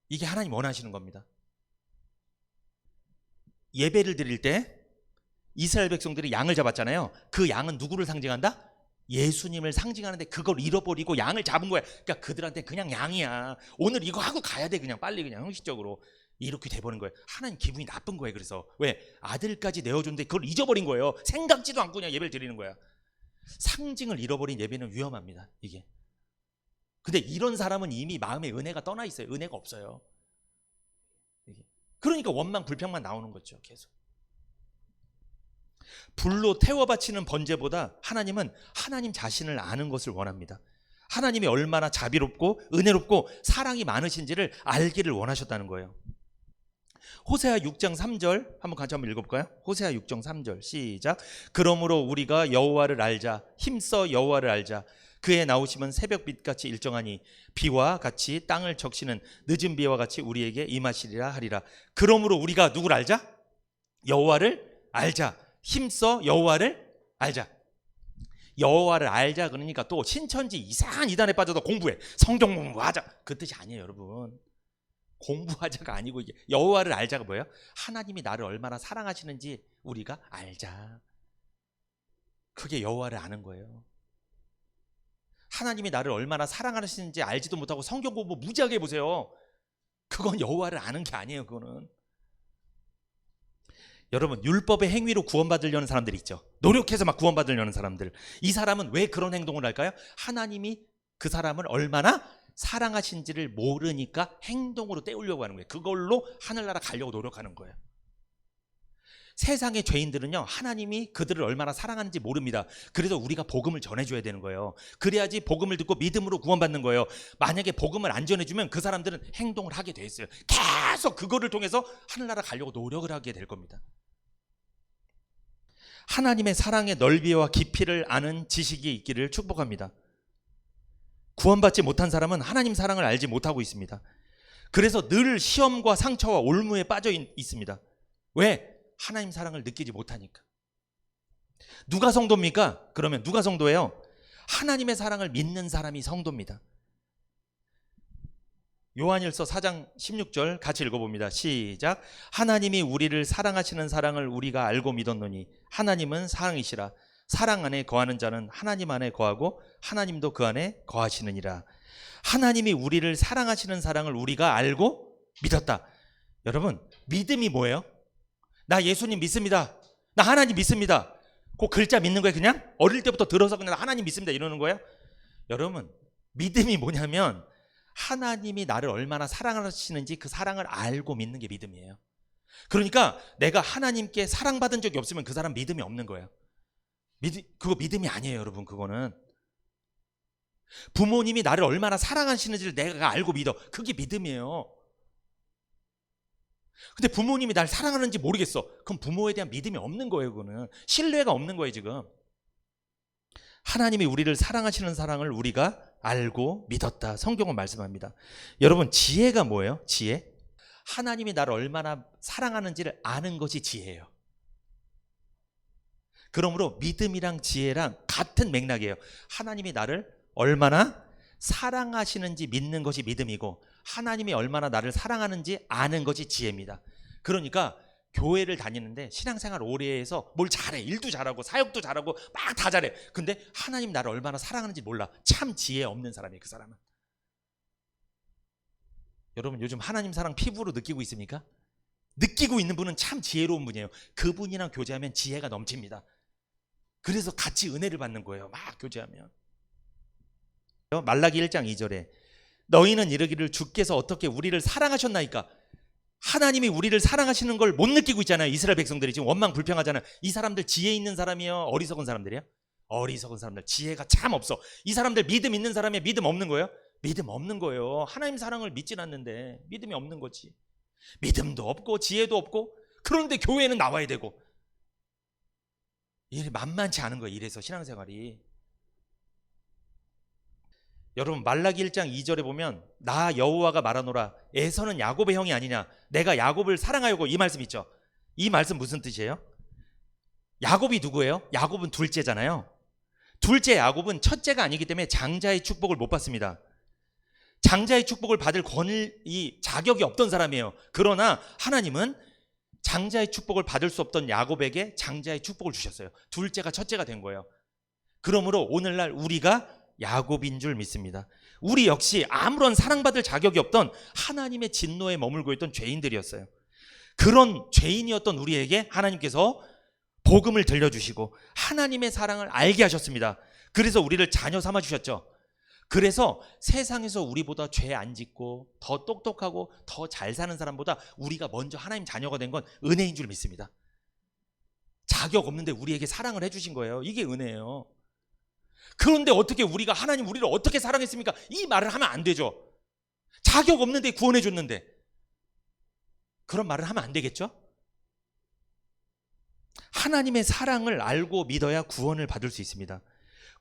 이게 하나님 원하시는 겁니다. 예배를 드릴 때 이스라엘 백성들이 양을 잡았잖아요. 그 양은 누구를 상징한다? 예수님을 상징하는데 그걸 잃어버리고 양을 잡은 거야. 그러니까 그들한테 그냥 양이야. 오늘 이거 하고 가야 돼. 그냥 빨리 그냥 형식적으로. 이렇게 돼버린 거예요. 하나님 기분이 나쁜 거예요. 그래서 왜? 아들까지 내어줬는데 그걸 잊어버린 거예요. 생각지도 않고 그냥 예배를 드리는 거야. 상징을 잃어버린 예배는 위험합니다. 이게. 근데 이런 사람은 이미 마음에 은혜가 떠나 있어요. 은혜가 없어요. 그러니까 원망 불평만 나오는 거죠. 계속. 불로 태워 바치는 번제보다 하나님은 하나님 자신을 아는 것을 원합니다. 하나님이 얼마나 자비롭고 은혜롭고 사랑이 많으신지를 알기를 원하셨다는 거예요. 호세아 6장 3절 한번 읽어볼까요? 호세아 6장 3절 시작. 그러므로 우리가 여호와를 알자. 힘써 여호와를 알자. 그의 나오심은 새벽빛같이 일정하니 비와 같이 땅을 적시는 늦은 비와 같이 우리에게 임하시리라 하리라. 그러므로 우리가 누구를 알자? 여호와를 알자. 힘써 여호와를 알자. 여호와를 알자 그러니까 또 신천지 이상한 이단에 빠져도 공부해. 성경 공부하자. 그 뜻이 아니에요, 여러분. 공부하자가 아니고 이게 여호와를 알자가 뭐예요? 하나님이 나를 얼마나 사랑하시는지 우리가 알자. 그게 여호와를 아는 거예요. 하나님이 나를 얼마나 사랑하시는지 알지도 못하고 성경 공부 무지하게 해보세요. 그건 여호와를 아는 게 아니에요. 그거는. 여러분, 율법의 행위로 구원받으려는 사람들이 있죠. 노력해서 막 구원받으려는 사람들. 이 사람은 왜 그런 행동을 할까요? 하나님이 그 사람을 얼마나 사랑하신지를 모르니까 행동으로 때우려고 하는 거예요. 그걸로 하늘나라 가려고 노력하는 거예요. 세상의 죄인들은요, 하나님이 그들을 얼마나 사랑하는지 모릅니다. 그래서 우리가 복음을 전해줘야 되는 거예요. 그래야지 복음을 듣고 믿음으로 구원받는 거예요. 만약에 복음을 안 전해주면 그 사람들은 행동을 하게 돼 있어요. 계속 그거를 통해서 하늘나라 가려고 노력을 하게 될 겁니다. 하나님의 사랑의 넓이와 깊이를 아는 지식이 있기를 축복합니다. 구원받지 못한 사람은 하나님 사랑을 알지 못하고 있습니다. 그래서 늘 시험과 상처와 올무에 빠져 있습니다. 왜? 하나님 사랑을 느끼지 못하니까. 누가 성도입니까? 그러면 누가 성도예요? 하나님의 사랑을 믿는 사람이 성도입니다. 요한일서 4장 16절 같이 읽어봅니다. 시작. 하나님이 우리를 사랑하시는 사랑을 우리가 알고 믿었노니 하나님은 사랑이시라. 사랑 안에 거하는 자는 하나님 안에 거하고 하나님도 그 안에 거하시느니라. 하나님이 우리를 사랑하시는 사랑을 우리가 알고 믿었다. 여러분, 믿음이 뭐예요? 나 예수님 믿습니다. 나 하나님 믿습니다. 그 글자 믿는 거예요? 그냥? 어릴 때부터 들어서 그냥 하나님 믿습니다 이러는 거예요? 여러분, 믿음이 뭐냐면 하나님이 나를 얼마나 사랑하시는지 그 사랑을 알고 믿는 게 믿음이에요. 그러니까 내가 하나님께 사랑받은 적이 없으면 그 사람 믿음이 없는 거예요. 그거 믿음이 아니에요, 여러분. 그거는 부모님이 나를 얼마나 사랑하시는지를 내가 알고 믿어. 그게 믿음이에요. 근데 부모님이 날 사랑하는지 모르겠어. 그럼 부모에 대한 믿음이 없는 거예요. 그거는 신뢰가 없는 거예요, 지금. 하나님이 우리를 사랑하시는 사랑을 우리가 알고 믿었다. 성경은 말씀합니다. 여러분, 지혜가 뭐예요? 지혜? 하나님이 나를 얼마나 사랑하는지를 아는 것이 지혜예요. 그러므로 믿음이랑 지혜랑 같은 맥락이에요. 하나님이 나를 얼마나 사랑하시는지 믿는 것이 믿음이고 하나님이 얼마나 나를 사랑하는지 아는 것이 지혜입니다. 그러니까 교회를 다니는데 신앙생활 오래 해서 뭘 잘해. 일도 잘하고 사역도 잘하고 막 다 잘해. 근데 하나님 나를 얼마나 사랑하는지 몰라. 참 지혜 없는 사람이에요, 그 사람은. 여러분, 요즘 하나님 사랑 피부로 느끼고 있습니까? 느끼고 있는 분은 참 지혜로운 분이에요. 그분이랑 교제하면 지혜가 넘칩니다. 그래서 같이 은혜를 받는 거예요, 막 교제하면. 말라기 1장 2절에 너희는 이르기를 주께서 어떻게 우리를 사랑하셨나이까. 하나님이 우리를 사랑하시는 걸 못 느끼고 있잖아요. 이스라엘 백성들이 지금 원망 불평하잖아요. 이 사람들 지혜 있는 사람이에요? 어리석은 사람들이에요? 어리석은 사람들. 지혜가 참 없어. 이 사람들 믿음 있는 사람이 믿음 없는 거예요? 믿음 없는 거예요. 하나님 사랑을 믿진 않는데 믿음이 없는 거지. 믿음도 없고 지혜도 없고 그런데 교회는 나와야 되고. 이게 만만치 않은 거예요. 이래서 신앙생활이. 여러분, 말라기 1장 2절에 보면 나 여호와가 말하노라 에서는 야곱의 형이 아니냐. 내가 야곱을 사랑하려고, 이 말씀 있죠. 이 말씀 무슨 뜻이에요? 야곱이 누구예요? 야곱은 둘째잖아요. 둘째 야곱은 첫째가 아니기 때문에 장자의 축복을 못 받습니다. 장자의 축복을 받을 권리, 자격이 없던 사람이에요. 그러나 하나님은 장자의 축복을 받을 수 없던 야곱에게 장자의 축복을 주셨어요. 둘째가 첫째가 된 거예요. 그러므로 오늘날 우리가 야곱인 줄 믿습니다. 우리 역시 아무런 사랑받을 자격이 없던 하나님의 진노에 머물고 있던 죄인들이었어요. 그런 죄인이었던 우리에게 하나님께서 복음을 들려주시고 하나님의 사랑을 알게 하셨습니다. 그래서 우리를 자녀 삼아 주셨죠. 그래서 세상에서 우리보다 죄 안 짓고 더 똑똑하고 더 잘 사는 사람보다 우리가 먼저 하나님 자녀가 된 건 은혜인 줄 믿습니다. 자격 없는데 우리에게 사랑을 해주신 거예요. 이게 은혜예요. 그런데 어떻게 우리가 하나님 우리를 어떻게 사랑했습니까? 이 말을 하면 안 되죠. 자격 없는데 구원해 줬는데. 그런 말을 하면 안 되겠죠? 하나님의 사랑을 알고 믿어야 구원을 받을 수 있습니다.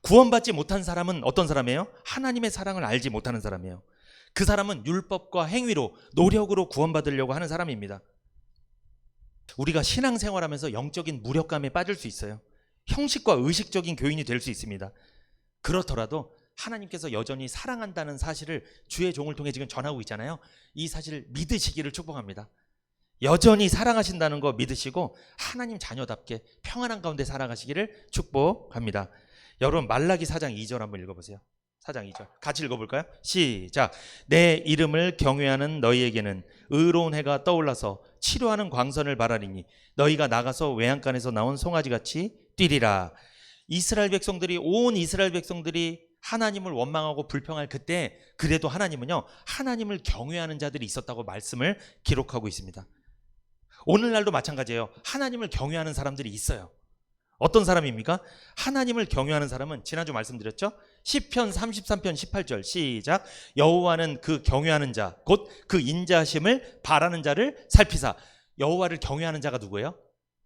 구원받지 못한 사람은 어떤 사람이에요? 하나님의 사랑을 알지 못하는 사람이에요. 그 사람은 율법과 행위로, 노력으로 구원받으려고 하는 사람입니다. 우리가 신앙생활하면서 영적인 무력감에 빠질 수 있어요. 형식과 의식적인 교인이 될 수 있습니다. 그렇더라도 하나님께서 여전히 사랑한다는 사실을 주의 종을 통해 지금 전하고 있잖아요. 이 사실을 믿으시기를 축복합니다. 여전히 사랑하신다는 거 믿으시고 하나님 자녀답게 평안한 가운데 살아가시기를 축복합니다. 여러분 말라기 4장 2절 한번 읽어보세요. 4장 2절 같이 읽어볼까요? 시작. 내 이름을 경외하는 너희에게는 의로운 해가 떠올라서 치료하는 광선을 바라리니 너희가 나가서 외양간에서 나온 송아지같이 뛰리라. 이스라엘 백성들이, 온 이스라엘 백성들이 하나님을 원망하고 불평할 그때 그래도 하나님은요, 하나님을 경외하는 자들이 있었다고 말씀을 기록하고 있습니다. 오늘날도 마찬가지예요. 하나님을 경외하는 사람들이 있어요. 어떤 사람입니까? 하나님을 경외하는 사람은 지난주 말씀드렸죠? 시편 33편 18절 시작. 여호와는 그 경외하는 자 곧 그 인자하심을 바라는 자를 살피사. 여호와를 경외하는 자가 누구예요?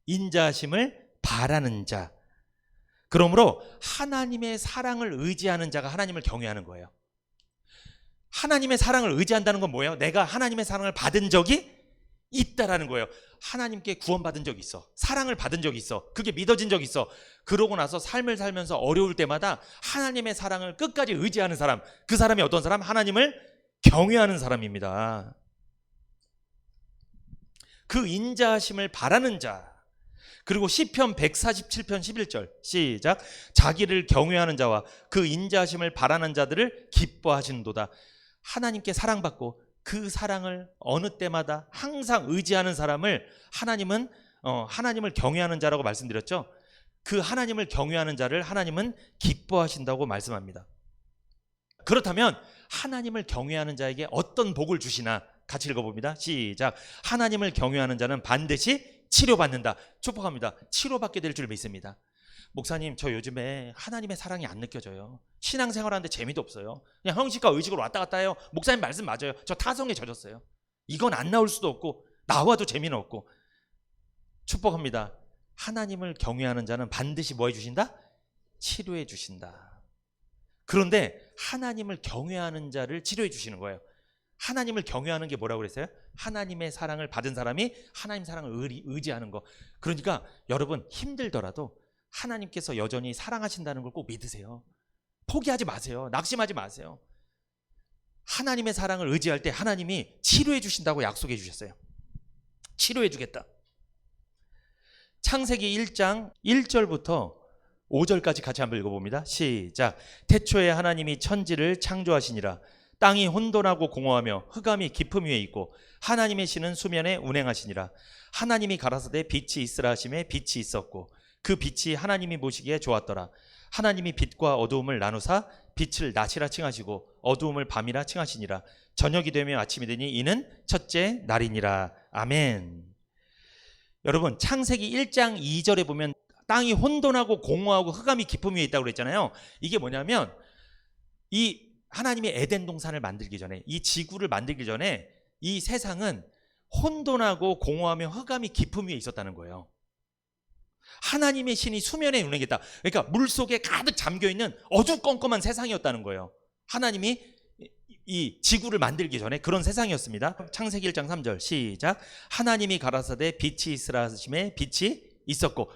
인자하심을 바라는 자. 그러므로 하나님의 사랑을 의지하는 자가 하나님을 경외하는 거예요. 하나님의 사랑을 의지한다는 건 뭐예요? 내가 하나님의 사랑을 받은 적이 있다라는 거예요. 하나님께 구원받은 적이 있어. 사랑을 받은 적이 있어. 그게 믿어진 적이 있어. 그러고 나서 삶을 살면서 어려울 때마다 하나님의 사랑을 끝까지 의지하는 사람, 그 사람이 어떤 사람? 하나님을 경외하는 사람입니다. 그 인자하심을 바라는 자. 그리고 시편 147편 11절 시작. 자기를 경외하는 자와 그 인자하심을 바라는 자들을 기뻐하시는도다. 하나님께 사랑받고 그 사랑을 어느 때마다 항상 의지하는 사람을 하나님은 하나님을 경외하는 자라고 말씀드렸죠. 그 하나님을 경외하는 자를 하나님은 기뻐하신다고 말씀합니다. 그렇다면 하나님을 경외하는 자에게 어떤 복을 주시나 같이 읽어봅니다. 시작. 하나님을 경외하는 자는 반드시 치료받는다. 축복합니다. 치료받게 될 줄 믿습니다. 목사님, 저 요즘에 하나님의 사랑이 안 느껴져요. 신앙생활하는데 재미도 없어요. 그냥 형식과 의식으로 왔다 갔다 해요. 목사님 말씀 맞아요. 저 타성에 젖었어요. 이건 안 나올 수도 없고 나와도 재미는 없고. 축복합니다. 하나님을 경외하는 자는 반드시 뭐 해주신다? 치료해 주신다. 그런데 하나님을 경외하는 자를 치료해 주시는 거예요. 하나님을 경외하는 게 뭐라고 그랬어요? 하나님의 사랑을 받은 사람이 하나님 사랑을 의지하는 거. 그러니까 여러분 힘들더라도 하나님께서 여전히 사랑하신다는 걸 꼭 믿으세요. 포기하지 마세요. 낙심하지 마세요. 하나님의 사랑을 의지할 때 하나님이 치료해 주신다고 약속해 주셨어요. 치료해 주겠다. 창세기 1장 1절부터 5절까지 같이 한번 읽어봅니다. 시작. 태초에 하나님이 천지를 창조하시니라. 땅이 혼돈하고 공허하며 흑암이 깊음 위에 있고 하나님의 신은 수면에 운행하시니라. 하나님이 가라사대 빛이 있으라 하심에 빛이 있었고 그 빛이 하나님이 보시기에 좋았더라. 하나님이 빛과 어두움을 나누사 빛을 낮이라 칭하시고 어두움을 밤이라 칭하시니라. 저녁이 되며 아침이 되니 이는 첫째 날이니라. 아멘. 여러분 창세기 1장 2절에 보면 땅이 혼돈하고 공허하고 흑암이 깊음 위에 있다고 그랬잖아요. 이게 뭐냐면 이 하나님이 에덴 동산을 만들기 전에, 이 지구를 만들기 전에 이 세상은 혼돈하고 공허하며 흑암이 깊음 위에 있었다는 거예요. 하나님의 신이 수면에 운행했다. 그러니까 물속에 가득 잠겨있는 어두컴컴한 세상이었다는 거예요. 하나님이 이 지구를 만들기 전에 그런 세상이었습니다. 창세기 1장 3절 시작. 하나님이 가라사대 빛이 있으라 하심에 빛이 있었고.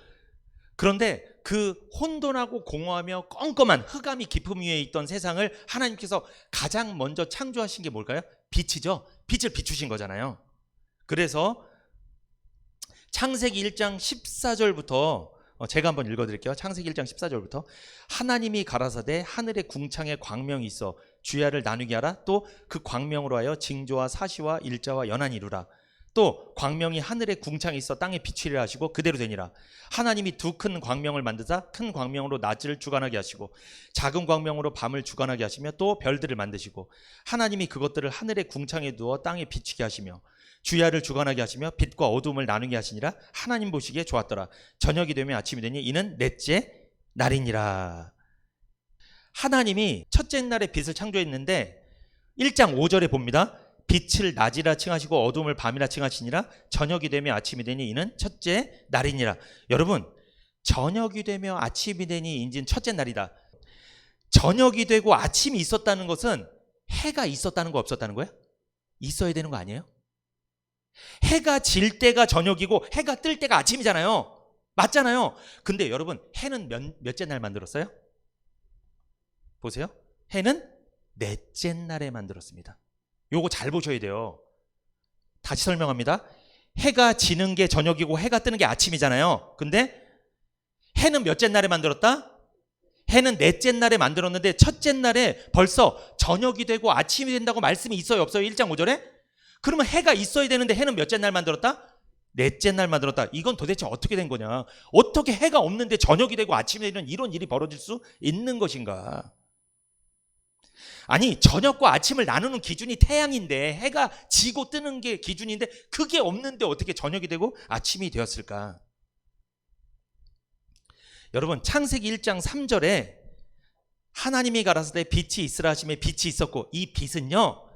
그런데 그 혼돈하고 공허하며 껌껌한 흑암이 깊음 위에 있던 세상을 하나님께서 가장 먼저 창조하신 게 뭘까요? 빛이죠. 빛을 비추신 거잖아요. 그래서 창세기 1장 14절부터 제가 한번 읽어드릴게요. 창세기 1장 14절부터 하나님이 가라사대 하늘의 궁창에 광명이 있어 주야를 나누게 하라. 또 그 광명으로 하여 징조와 사시와 일자와 연한이 이루라. 또 광명이 하늘에 궁창이 있어 땅에 비추리라 하시고 그대로 되니라. 하나님이 두 큰 광명을 만드사 큰 광명으로 낮을 주관하게 하시고 작은 광명으로 밤을 주관하게 하시며 또 별들을 만드시고 하나님이 그것들을 하늘의 궁창에 두어 땅에 비추게 하시며 주야를 주관하게 하시며 빛과 어둠을 나누게 하시니라. 하나님 보시기에 좋았더라. 저녁이 되면 아침이 되니 이는 넷째 날이니라. 하나님이 첫째 날에 빛을 창조했는데 1장 5절에 봅니다. 빛을 낮이라 칭하시고 어둠을 밤이라 칭하시니라. 저녁이 되며 아침이 되니 이는 첫째 날이니라. 여러분 저녁이 되며 아침이 되니 인진 첫째 날이다. 저녁이 되고 아침이 있었다는 것은 해가 있었다는 거 없었다는 거예요? 있어야 되는 거 아니에요? 해가 질 때가 저녁이고 해가 뜰 때가 아침이잖아요. 맞잖아요. 근데 여러분, 해는 몇째 날 만들었어요? 보세요. 해는 넷째 날에 만들었습니다. 요거 잘 보셔야 돼요. 다시 설명합니다. 해가 지는 게 저녁이고 해가 뜨는 게 아침이잖아요. 근데 해는 몇째 날에 만들었다? 해는 넷째 날에 만들었는데 첫째 날에 벌써 저녁이 되고 아침이 된다고 말씀이 있어요, 없어요? 1장 5절에? 그러면 해가 있어야 되는데 해는 몇째 날 만들었다? 넷째 날 만들었다. 이건 도대체 어떻게 된 거냐? 어떻게 해가 없는데 저녁이 되고 아침이 되는 이런 일이 벌어질 수 있는 것인가? 아니, 저녁과 아침을 나누는 기준이 태양인데, 해가 지고 뜨는 게 기준인데 그게 없는데 어떻게 저녁이 되고 아침이 되었을까? 여러분, 창세기 1장 3절에 하나님이 가라사대 빛이 있으라 하심에 빛이 있었고, 이 빛은요,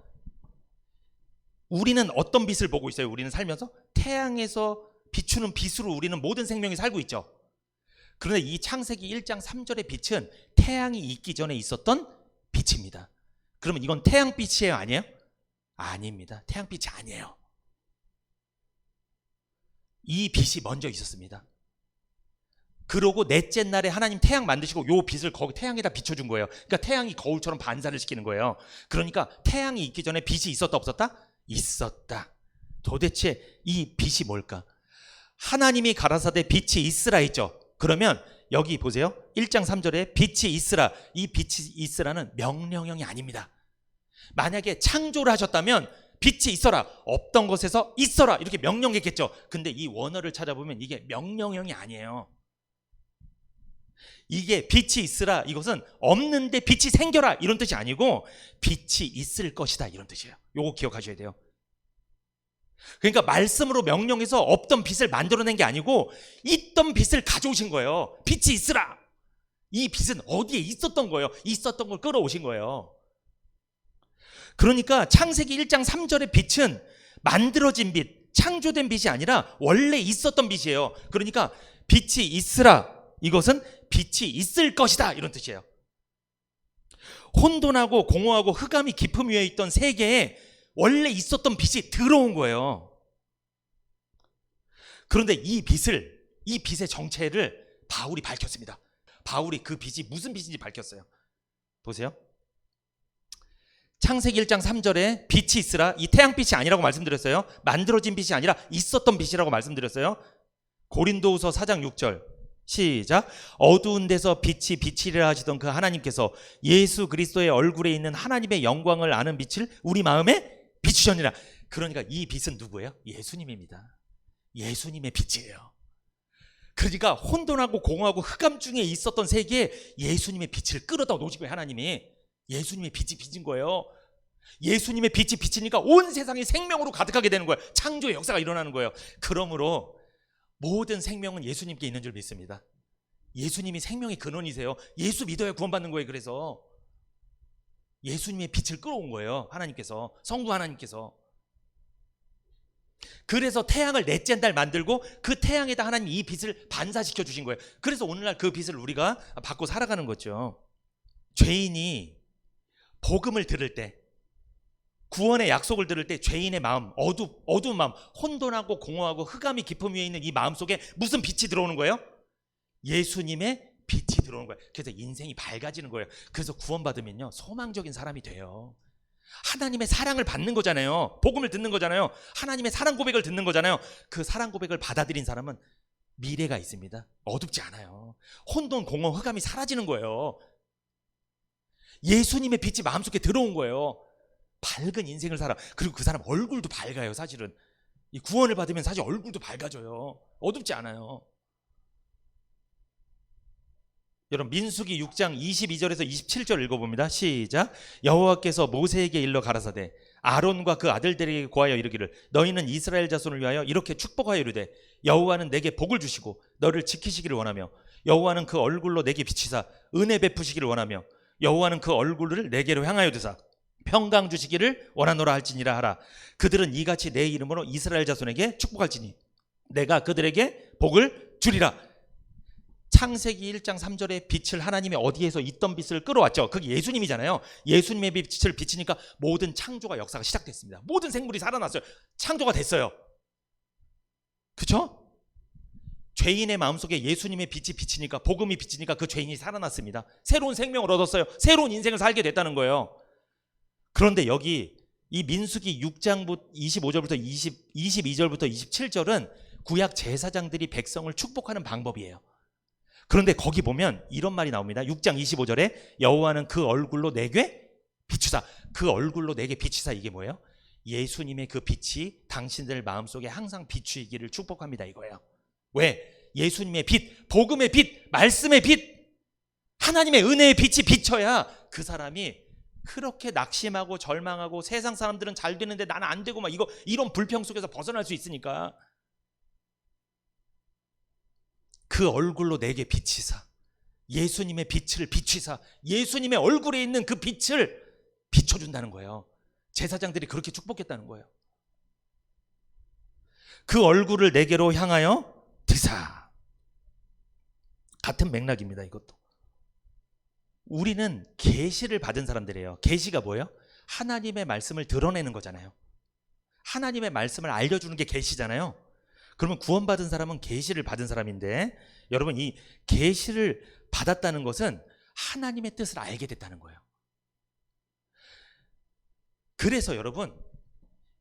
우리는 어떤 빛을 보고 있어요? 우리는 살면서 태양에서 비추는 빛으로 우리는 모든 생명이 살고 있죠. 그런데 이 창세기 1장 3절의 빛은 태양이 있기 전에 있었던 빛입니다. 그러면 이건 태양빛이에요, 아니에요? 아닙니다. 태양빛이 아니에요. 이 빛이 먼저 있었습니다. 그러고 넷째 날에 하나님 태양 만드시고 요 빛을 거기 태양에다 비춰준 거예요. 그러니까 태양이 거울처럼 반사를 시키는 거예요. 그러니까 태양이 있기 전에 빛이 있었다 없었다? 있었다. 도대체 이 빛이 뭘까? 하나님이 가라사대 빛이 있으라 했죠. 그러면 여기 보세요. 1장 3절에 빛이 있으라. 이 빛이 있으라는 명령형이 아닙니다. 만약에 창조를 하셨다면 빛이 있어라, 없던 것에서 있어라, 이렇게 명령했겠죠. 근데 이 원어를 찾아보면 이게 명령형이 아니에요. 이게 빛이 있으라, 이것은 없는데 빛이 생겨라, 이런 뜻이 아니고 빛이 있을 것이다, 이런 뜻이에요. 요거 기억하셔야 돼요. 그러니까 말씀으로 명령해서 없던 빛을 만들어낸 게 아니고 있던 빛을 가져오신 거예요. 빛이 있으라. 이 빛은 어디에 있었던 거예요. 있었던 걸 끌어오신 거예요. 그러니까 창세기 1장 3절의 빛은 만들어진 빛, 창조된 빛이 아니라 원래 있었던 빛이에요. 그러니까 빛이 있으라, 이것은 빛이 있을 것이다, 이런 뜻이에요. 혼돈하고 공허하고 흑암이 깊음 위에 있던 세계에 원래 있었던 빛이 들어온 거예요. 그런데 이 빛의 정체를 바울이 밝혔습니다. 바울이 그 빛이 무슨 빛인지 밝혔어요. 보세요. 창세기 1장 3절에 빛이 있으라, 이 태양빛이 아니라고 말씀드렸어요. 만들어진 빛이 아니라 있었던 빛이라고 말씀드렸어요. 고린도후서 4장 6절 시작. 어두운 데서 빛이 비치리라 하시던 그 하나님께서 예수 그리스도의 얼굴에 있는 하나님의 영광을 아는 빛을 우리 마음에 비추셨느니라. 그러니까 이 빛은 누구예요? 예수님입니다. 예수님의 빛이에요. 그러니까 혼돈하고 공허하고 흑암 중에 있었던 세계에 예수님의 빛을 끌어다 놓으신 거예요. 하나님이 예수님의 빛이 비친 거예요. 예수님의 빛이 비치니까 온 세상이 생명으로 가득하게 되는 거예요. 창조의 역사가 일어나는 거예요. 그러므로 모든 생명은 예수님께 있는 줄 믿습니다. 예수님이 생명의 근원이세요. 예수 믿어야 구원받는 거예요. 그래서 예수님의 빛을 끌어온 거예요. 하나님께서, 성부 하나님께서. 그래서 태양을 넷째 날 만들고 그 태양에다 하나님이 이 빛을 반사시켜 주신 거예요. 그래서 오늘날 그 빛을 우리가 받고 살아가는 거죠. 죄인이 복음을 들을 때, 구원의 약속을 들을 때 죄인의 마음, 어두운 마음, 혼돈하고 공허하고 흑암이 깊음 위에 있는 이 마음 속에 무슨 빛이 들어오는 거예요? 예수님의 빛이 들어오는 거예요. 그래서 인생이 밝아지는 거예요. 그래서 구원받으면요, 소망적인 사람이 돼요. 하나님의 사랑을 받는 거잖아요. 복음을 듣는 거잖아요. 하나님의 사랑 고백을 듣는 거잖아요. 그 사랑 고백을 받아들인 사람은 미래가 있습니다. 어둡지 않아요. 혼돈, 공허, 흑암이 사라지는 거예요. 예수님의 빛이 마음속에 들어온 거예요. 밝은 인생을 살아. 그리고 그 사람 얼굴도 밝아요. 사실은 이 구원을 받으면 사실 얼굴도 밝아져요. 어둡지 않아요. 여러분, 민수기 6장 22절에서 27절 읽어봅니다. 시작. 여호와께서 모세에게 일러 가라사대 아론과 그 아들들에게 고하여 이르기를 너희는 이스라엘 자손을 위하여 이렇게 축복하여 이르되 여호와는 내게 복을 주시고 너를 지키시기를 원하며 여호와는 그 얼굴로 내게 비치사 은혜 베푸시기를 원하며 여호와는 그 얼굴을 내게로 향하여 드사 평강 주시기를 원하노라 할지니라 하라. 그들은 이같이 내 이름으로 이스라엘 자손에게 축복할지니 내가 그들에게 복을 주리라. 창세기 1장 3절에 빛을 하나님이 어디에서 있던 빛을 끌어왔죠. 그게 예수님이잖아요. 예수님의 빛을 비치니까 모든 창조가 역사가 시작됐습니다. 모든 생물이 살아났어요. 창조가 됐어요. 그렇죠? 죄인의 마음속에 예수님의 빛이 비치니까, 복음이 비치니까 그 죄인이 살아났습니다. 새로운 생명을 얻었어요. 새로운 인생을 살게 됐다는 거예요. 그런데 여기 이 민수기 6장 25절부터 22절부터 27절은 구약 제사장들이 백성을 축복하는 방법이에요. 그런데 거기 보면 이런 말이 나옵니다. 6장 25절에 여호와는 그 얼굴로 내게 비추사. 그 얼굴로 내게 비추사, 이게 뭐예요? 예수님의 그 빛이 당신들 마음속에 항상 비추이기를 축복합니다, 이거예요. 왜? 예수님의 빛, 복음의 빛, 말씀의 빛, 하나님의 은혜의 빛이 비쳐야 그 사람이 그렇게 낙심하고 절망하고 세상 사람들은 잘 되는데 나는 안 되고 막 이런 불평 속에서 벗어날 수 있으니까 그 얼굴로 내게 비치사, 예수님의 빛을 비추사, 예수님의 얼굴에 있는 그 빛을 비춰준다는 거예요. 제사장들이 그렇게 축복했다는 거예요. 그 얼굴을 내게로 향하여 드사. 같은 맥락입니다, 이것도. 우리는 계시를 받은 사람들이에요. 계시가 뭐예요? 하나님의 말씀을 드러내는 거잖아요. 하나님의 말씀을 알려주는 게 계시잖아요. 그러면 구원받은 사람은 계시를 받은 사람인데, 여러분, 이 계시를 받았다는 것은 하나님의 뜻을 알게 됐다는 거예요. 그래서 여러분,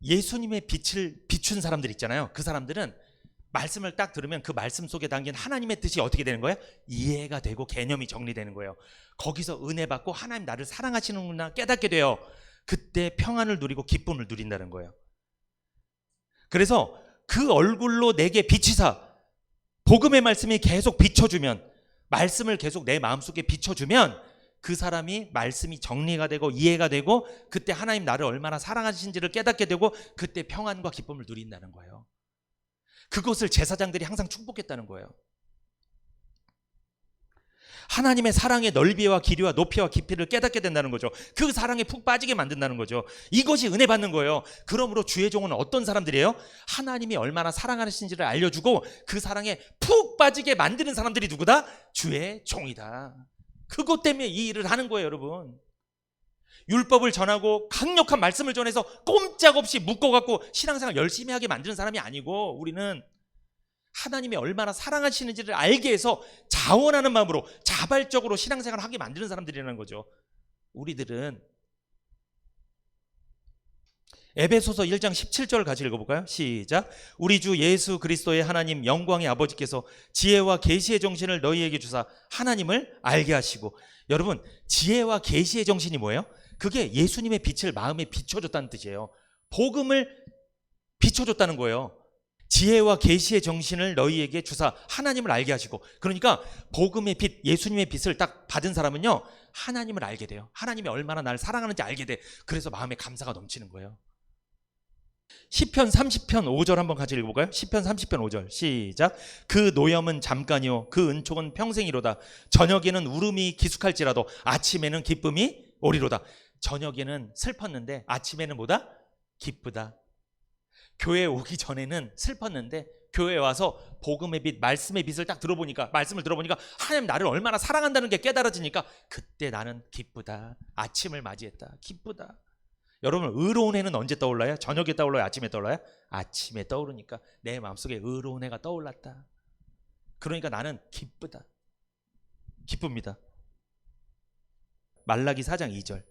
예수님의 빛을 비춘 사람들 있잖아요. 그 사람들은 말씀을 딱 들으면 그 말씀 속에 담긴 하나님의 뜻이 어떻게 되는 거예요? 이해가 되고 개념이 정리되는 거예요. 거기서 은혜 받고 하나님 나를 사랑하시는구나 깨닫게 돼요. 그때 평안을 누리고 기쁨을 누린다는 거예요. 그래서 그 얼굴로 내게 비치사, 복음의 말씀이 계속 비춰주면, 말씀을 계속 내 마음속에 비춰주면 그 사람이 말씀이 정리가 되고 이해가 되고 그때 하나님 나를 얼마나 사랑하신지를 깨닫게 되고 그때 평안과 기쁨을 누린다는 거예요. 그것을 제사장들이 항상 축복했다는 거예요. 하나님의 사랑의 넓이와 길이와 높이와 깊이를 깨닫게 된다는 거죠. 그 사랑에 푹 빠지게 만든다는 거죠. 이것이 은혜 받는 거예요. 그러므로 주의 종은 어떤 사람들이에요? 하나님이 얼마나 사랑하시는지를 알려주고 그 사랑에 푹 빠지게 만드는 사람들이 누구다? 주의 종이다. 그것 때문에 이 일을 하는 거예요, 여러분. 율법을 전하고 강력한 말씀을 전해서 꼼짝없이 묶어갖고 신앙생활 열심히 하게 만드는 사람이 아니고, 우리는 하나님이 얼마나 사랑하시는지를 알게 해서 자원하는 마음으로 자발적으로 신앙생활을 하게 만드는 사람들이라는 거죠. 우리들은 에베소서 1장 17절을 같이 읽어볼까요? 시작. 우리 주 예수 그리스도의 하나님 영광의 아버지께서 지혜와 계시의 정신을 너희에게 주사 하나님을 알게 하시고. 여러분, 지혜와 계시의 정신이 뭐예요? 그게 예수님의 빛을 마음에 비춰줬다는 뜻이에요. 복음을 비춰줬다는 거예요. 지혜와 계시의 정신을 너희에게 주사 하나님을 알게 하시고. 그러니까 복음의 빛, 예수님의 빛을 딱 받은 사람은요, 하나님을 알게 돼요. 하나님이 얼마나 나를 사랑하는지 알게 돼. 그래서 마음에 감사가 넘치는 거예요. 시편 30편 5절 한번 같이 읽어볼까요? 시편 30편 5절 시작. 그 노염은 잠깐이요 그 은총은 평생이로다. 저녁에는 울음이 기숙할지라도 아침에는 기쁨이 오리로다. 저녁에는 슬펐는데 아침에는 뭐다? 기쁘다. 교회 오기 전에는 슬펐는데 교회에 와서 복음의 빛, 말씀의 빛을 딱 들어보니까, 말씀을 들어보니까 하나님 나를 얼마나 사랑한다는 게 깨달아지니까 그때 나는 기쁘다. 아침을 맞이했다. 기쁘다. 여러분, 의로운 해는 언제 떠올라요? 저녁에 떠올라요? 아침에 떠올라요? 아침에 떠오르니까 내 마음속에 의로운 해가 떠올랐다. 그러니까 나는 기쁘다. 기쁩니다. 말라기 4장 2절.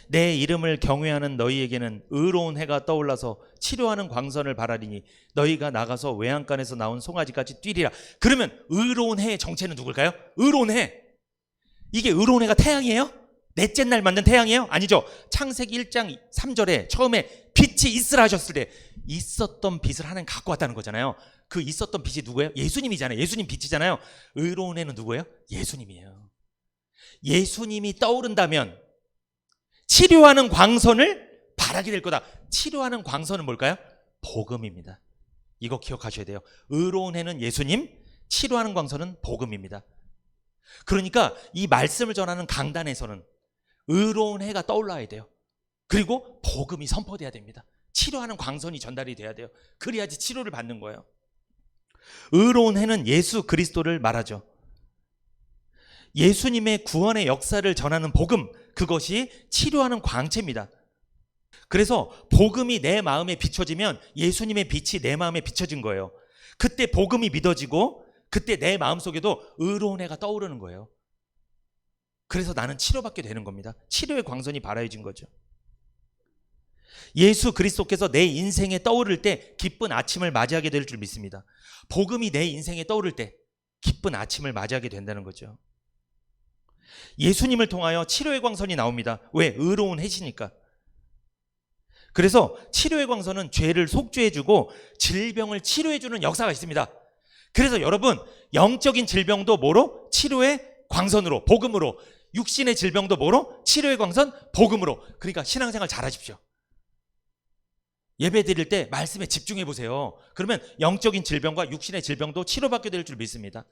내 이름을 경외하는 너희에게는 의로운 해가 떠올라서 치료하는 광선을 바라리니 너희가 나가서 외양간에서 나온 송아지같이 뛰리라. 그러면 의로운 해의 정체는 누굴까요? 의로운 해. 이게 의로운 해가 태양이에요? 넷째 날 만든 태양이에요? 아니죠. 창세기 1장 3절에 처음에 빛이 있으라 하셨을 때 있었던 빛을 하나님 갖고 왔다는 거잖아요. 그 있었던 빛이 누구예요? 예수님이잖아요. 예수님 빛이잖아요. 의로운 해는 누구예요? 예수님이에요. 예수님이 떠오른다면 치료하는 광선을 바라게 될 거다. 치료하는 광선은 뭘까요? 복음입니다. 이거 기억하셔야 돼요. 의로운 해는 예수님, 치료하는 광선은 복음입니다. 그러니까 이 말씀을 전하는 강단에서는 의로운 해가 떠올라야 돼요. 그리고 복음이 선포돼야 됩니다. 치료하는 광선이 전달이 돼야 돼요. 그래야지 치료를 받는 거예요. 의로운 해는 예수 그리스도를 말하죠. 예수님의 구원의 역사를 전하는 복음, 그것이 치료하는 광채입니다. 그래서 복음이 내 마음에 비춰지면 예수님의 빛이 내 마음에 비춰진 거예요. 그때 복음이 믿어지고 그때 내 마음속에도 의로운 해가 떠오르는 거예요. 그래서 나는 치료받게 되는 겁니다. 치료의 광선이 발하여진 거죠. 예수 그리스도께서 내 인생에 떠오를 때 기쁜 아침을 맞이하게 될 줄 믿습니다. 복음이 내 인생에 떠오를 때 기쁜 아침을 맞이하게 된다는 거죠. 예수님을 통하여 치료의 광선이 나옵니다. 왜? 의로운 해시니까. 그래서 치료의 광선은 죄를 속죄해주고 질병을 치료해주는 역사가 있습니다. 그래서 여러분, 영적인 질병도 뭐로? 치료의 광선으로, 복음으로. 육신의 질병도 뭐로? 치료의 광선, 복음으로. 그러니까 신앙생활 잘하십시오. 예배 드릴 때 말씀에 집중해 보세요. 그러면 영적인 질병과 육신의 질병도 치료받게 될 줄 믿습니다.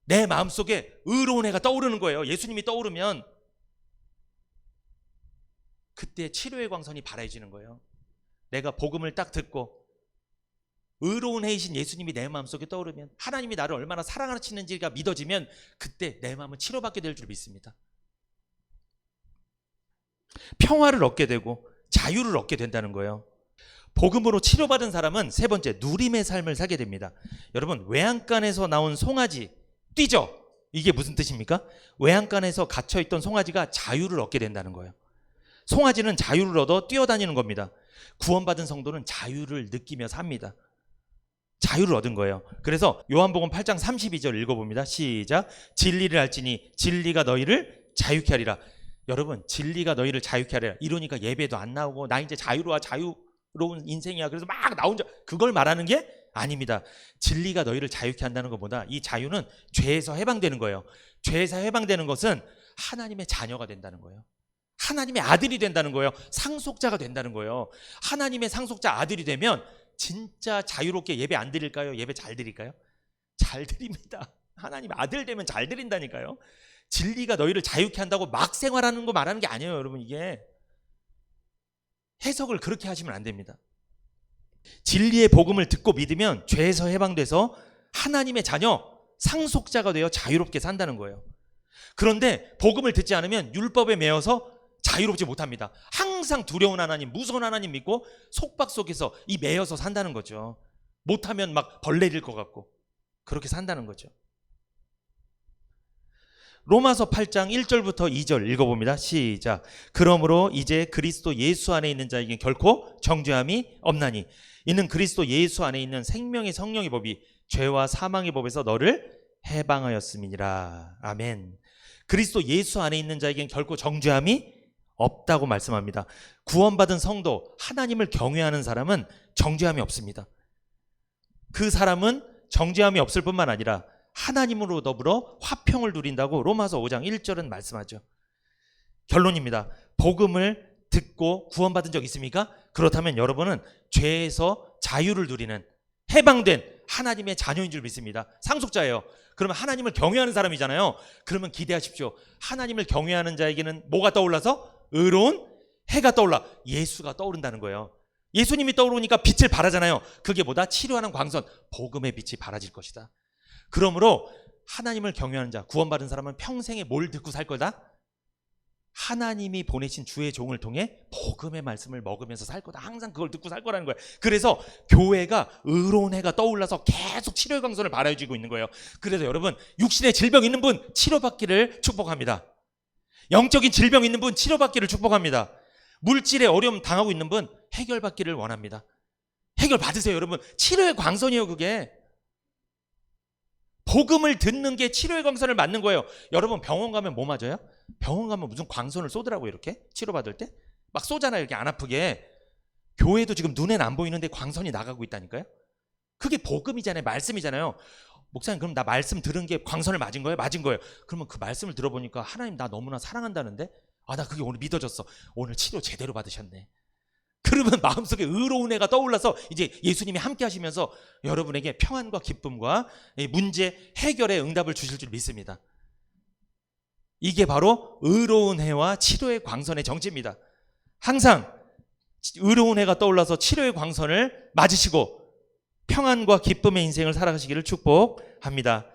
내 마음속에 의로운 해가 떠오르는 거예요. 예수님이 떠오르면 그때 치료의 광선이 발해지는 거예요. 내가 복음을 딱 듣고 의로운 해이신 예수님이 내 마음속에 떠오르면, 하나님이 나를 얼마나 사랑하시는지가 믿어지면 그때 내 마음은 치료받게 될 줄 믿습니다. 평화를 얻게 되고 자유를 얻게 된다는 거예요. 복음으로 치료받은 사람은 세 번째, 누림의 삶을 사게 됩니다. 여러분, 외양간에서 나온 송아지 뛰죠? 이게 무슨 뜻입니까? 외양간에서 갇혀있던 송아지가 자유를 얻게 된다는 거예요. 송아지는 자유를 얻어 뛰어다니는 겁니다. 구원받은 성도는 자유를 느끼며 삽니다. 자유를 얻은 거예요. 그래서 요한복음 8장 32절 읽어봅니다. 시작. 진리를 알지니 진리가 너희를 자유케 하리라. 여러분, 진리가 너희를 자유케 하리라. 이러니까 예배도 안 나오고 나 이제 자유로워, 자유로운 인생이야, 그래서 막 나 혼자, 그걸 말하는 게 아닙니다. 진리가 너희를 자유케 한다는 것보다 이 자유는 죄에서 해방되는 거예요. 죄에서 해방되는 것은 하나님의 자녀가 된다는 거예요. 하나님의 아들이 된다는 거예요. 상속자가 된다는 거예요. 하나님의 상속자 아들이 되면 진짜 자유롭게 예배 안 드릴까요? 예배 잘 드릴까요? 잘 드립니다. 하나님 아들 되면 잘 드린다니까요. 진리가 너희를 자유케 한다고 막 생활하는 거 말하는 게 아니에요, 여러분. 이게 해석을 그렇게 하시면 안 됩니다. 진리의 복음을 듣고 믿으면 죄에서 해방돼서 하나님의 자녀, 상속자가 되어 자유롭게 산다는 거예요. 그런데 복음을 듣지 않으면 율법에 매여서 자유롭지 못합니다. 항상 두려운 하나님, 무서운 하나님 믿고 속박 속에서 이 매여서 산다는 거죠. 못하면 막 벌 내릴 것 같고 그렇게 산다는 거죠. 로마서 8장 1절부터 2절 읽어봅니다. 시작. 그러므로 이제 그리스도 예수 안에 있는 자에게 결코 정죄함이 없나니 이는 그리스도 예수 안에 있는 생명의 성령의 법이 죄와 사망의 법에서 너를 해방하였음이니라. 아멘. 그리스도 예수 안에 있는 자에겐 결코 정죄함이 없다고 말씀합니다. 구원받은 성도, 하나님을 경외하는 사람은 정죄함이 없습니다. 그 사람은 정죄함이 없을 뿐만 아니라 하나님으로 더불어 화평을 누린다고 로마서 5장 1절은 말씀하죠. 결론입니다. 복음을 듣고 구원받은 적 있습니까? 그렇다면 여러분은 죄에서 자유를 누리는 해방된 하나님의 자녀인 줄 믿습니다. 상속자예요. 그러면 하나님을 경외하는 사람이잖아요. 그러면 기대하십시오. 하나님을 경외하는 자에게는 뭐가 떠올라서? 의로운 해가 떠올라 예수가 떠오른다는 거예요. 예수님이 떠오르니까 빛을 발하잖아요. 그게 뭐다? 치료하는 광선, 복음의 빛이 발하질 것이다. 그러므로 하나님을 경외하는 자, 구원받은 사람은 평생에 뭘 듣고 살 거다? 하나님이 보내신 주의 종을 통해 복음의 말씀을 먹으면서 살 거다. 항상 그걸 듣고 살 거라는 거예요. 그래서 교회가 의로운 해가 떠올라서 계속 치료의 광선을 발하여주고 있는 거예요. 그래서 여러분, 육신의 질병 있는 분 치료받기를 축복합니다. 영적인 질병 있는 분 치료받기를 축복합니다. 물질의 어려움 당하고 있는 분 해결받기를 원합니다. 해결 받으세요, 여러분. 치료의 광선이에요, 그게. 복음을 듣는 게 치료의 광선을 맞는 거예요. 여러분, 병원 가면 뭐 맞아요? 병원 가면 무슨 광선을 쏘더라고요. 이렇게 치료받을 때 막 쏘잖아요, 이렇게 안 아프게. 교회도 지금 눈에는 안 보이는데 광선이 나가고 있다니까요. 그게 복음이잖아요, 말씀이잖아요. 목사님, 그럼 나 말씀 들은 게 광선을 맞은 거예요? 맞은 거예요. 그러면 그 말씀을 들어보니까 하나님 나 너무나 사랑한다는데, 나 그게 오늘 믿어졌어. 오늘 치료 제대로 받으셨네. 그러면 마음속에 의로운 애가 떠올라서 이제 예수님이 함께 하시면서 여러분에게 평안과 기쁨과 문제 해결의 응답을 주실 줄 믿습니다. 이게 바로 의로운 해와 치료의 광선의 정체입니다. 항상 의로운 해가 떠올라서 치료의 광선을 맞으시고 평안과 기쁨의 인생을 살아가시기를 축복합니다.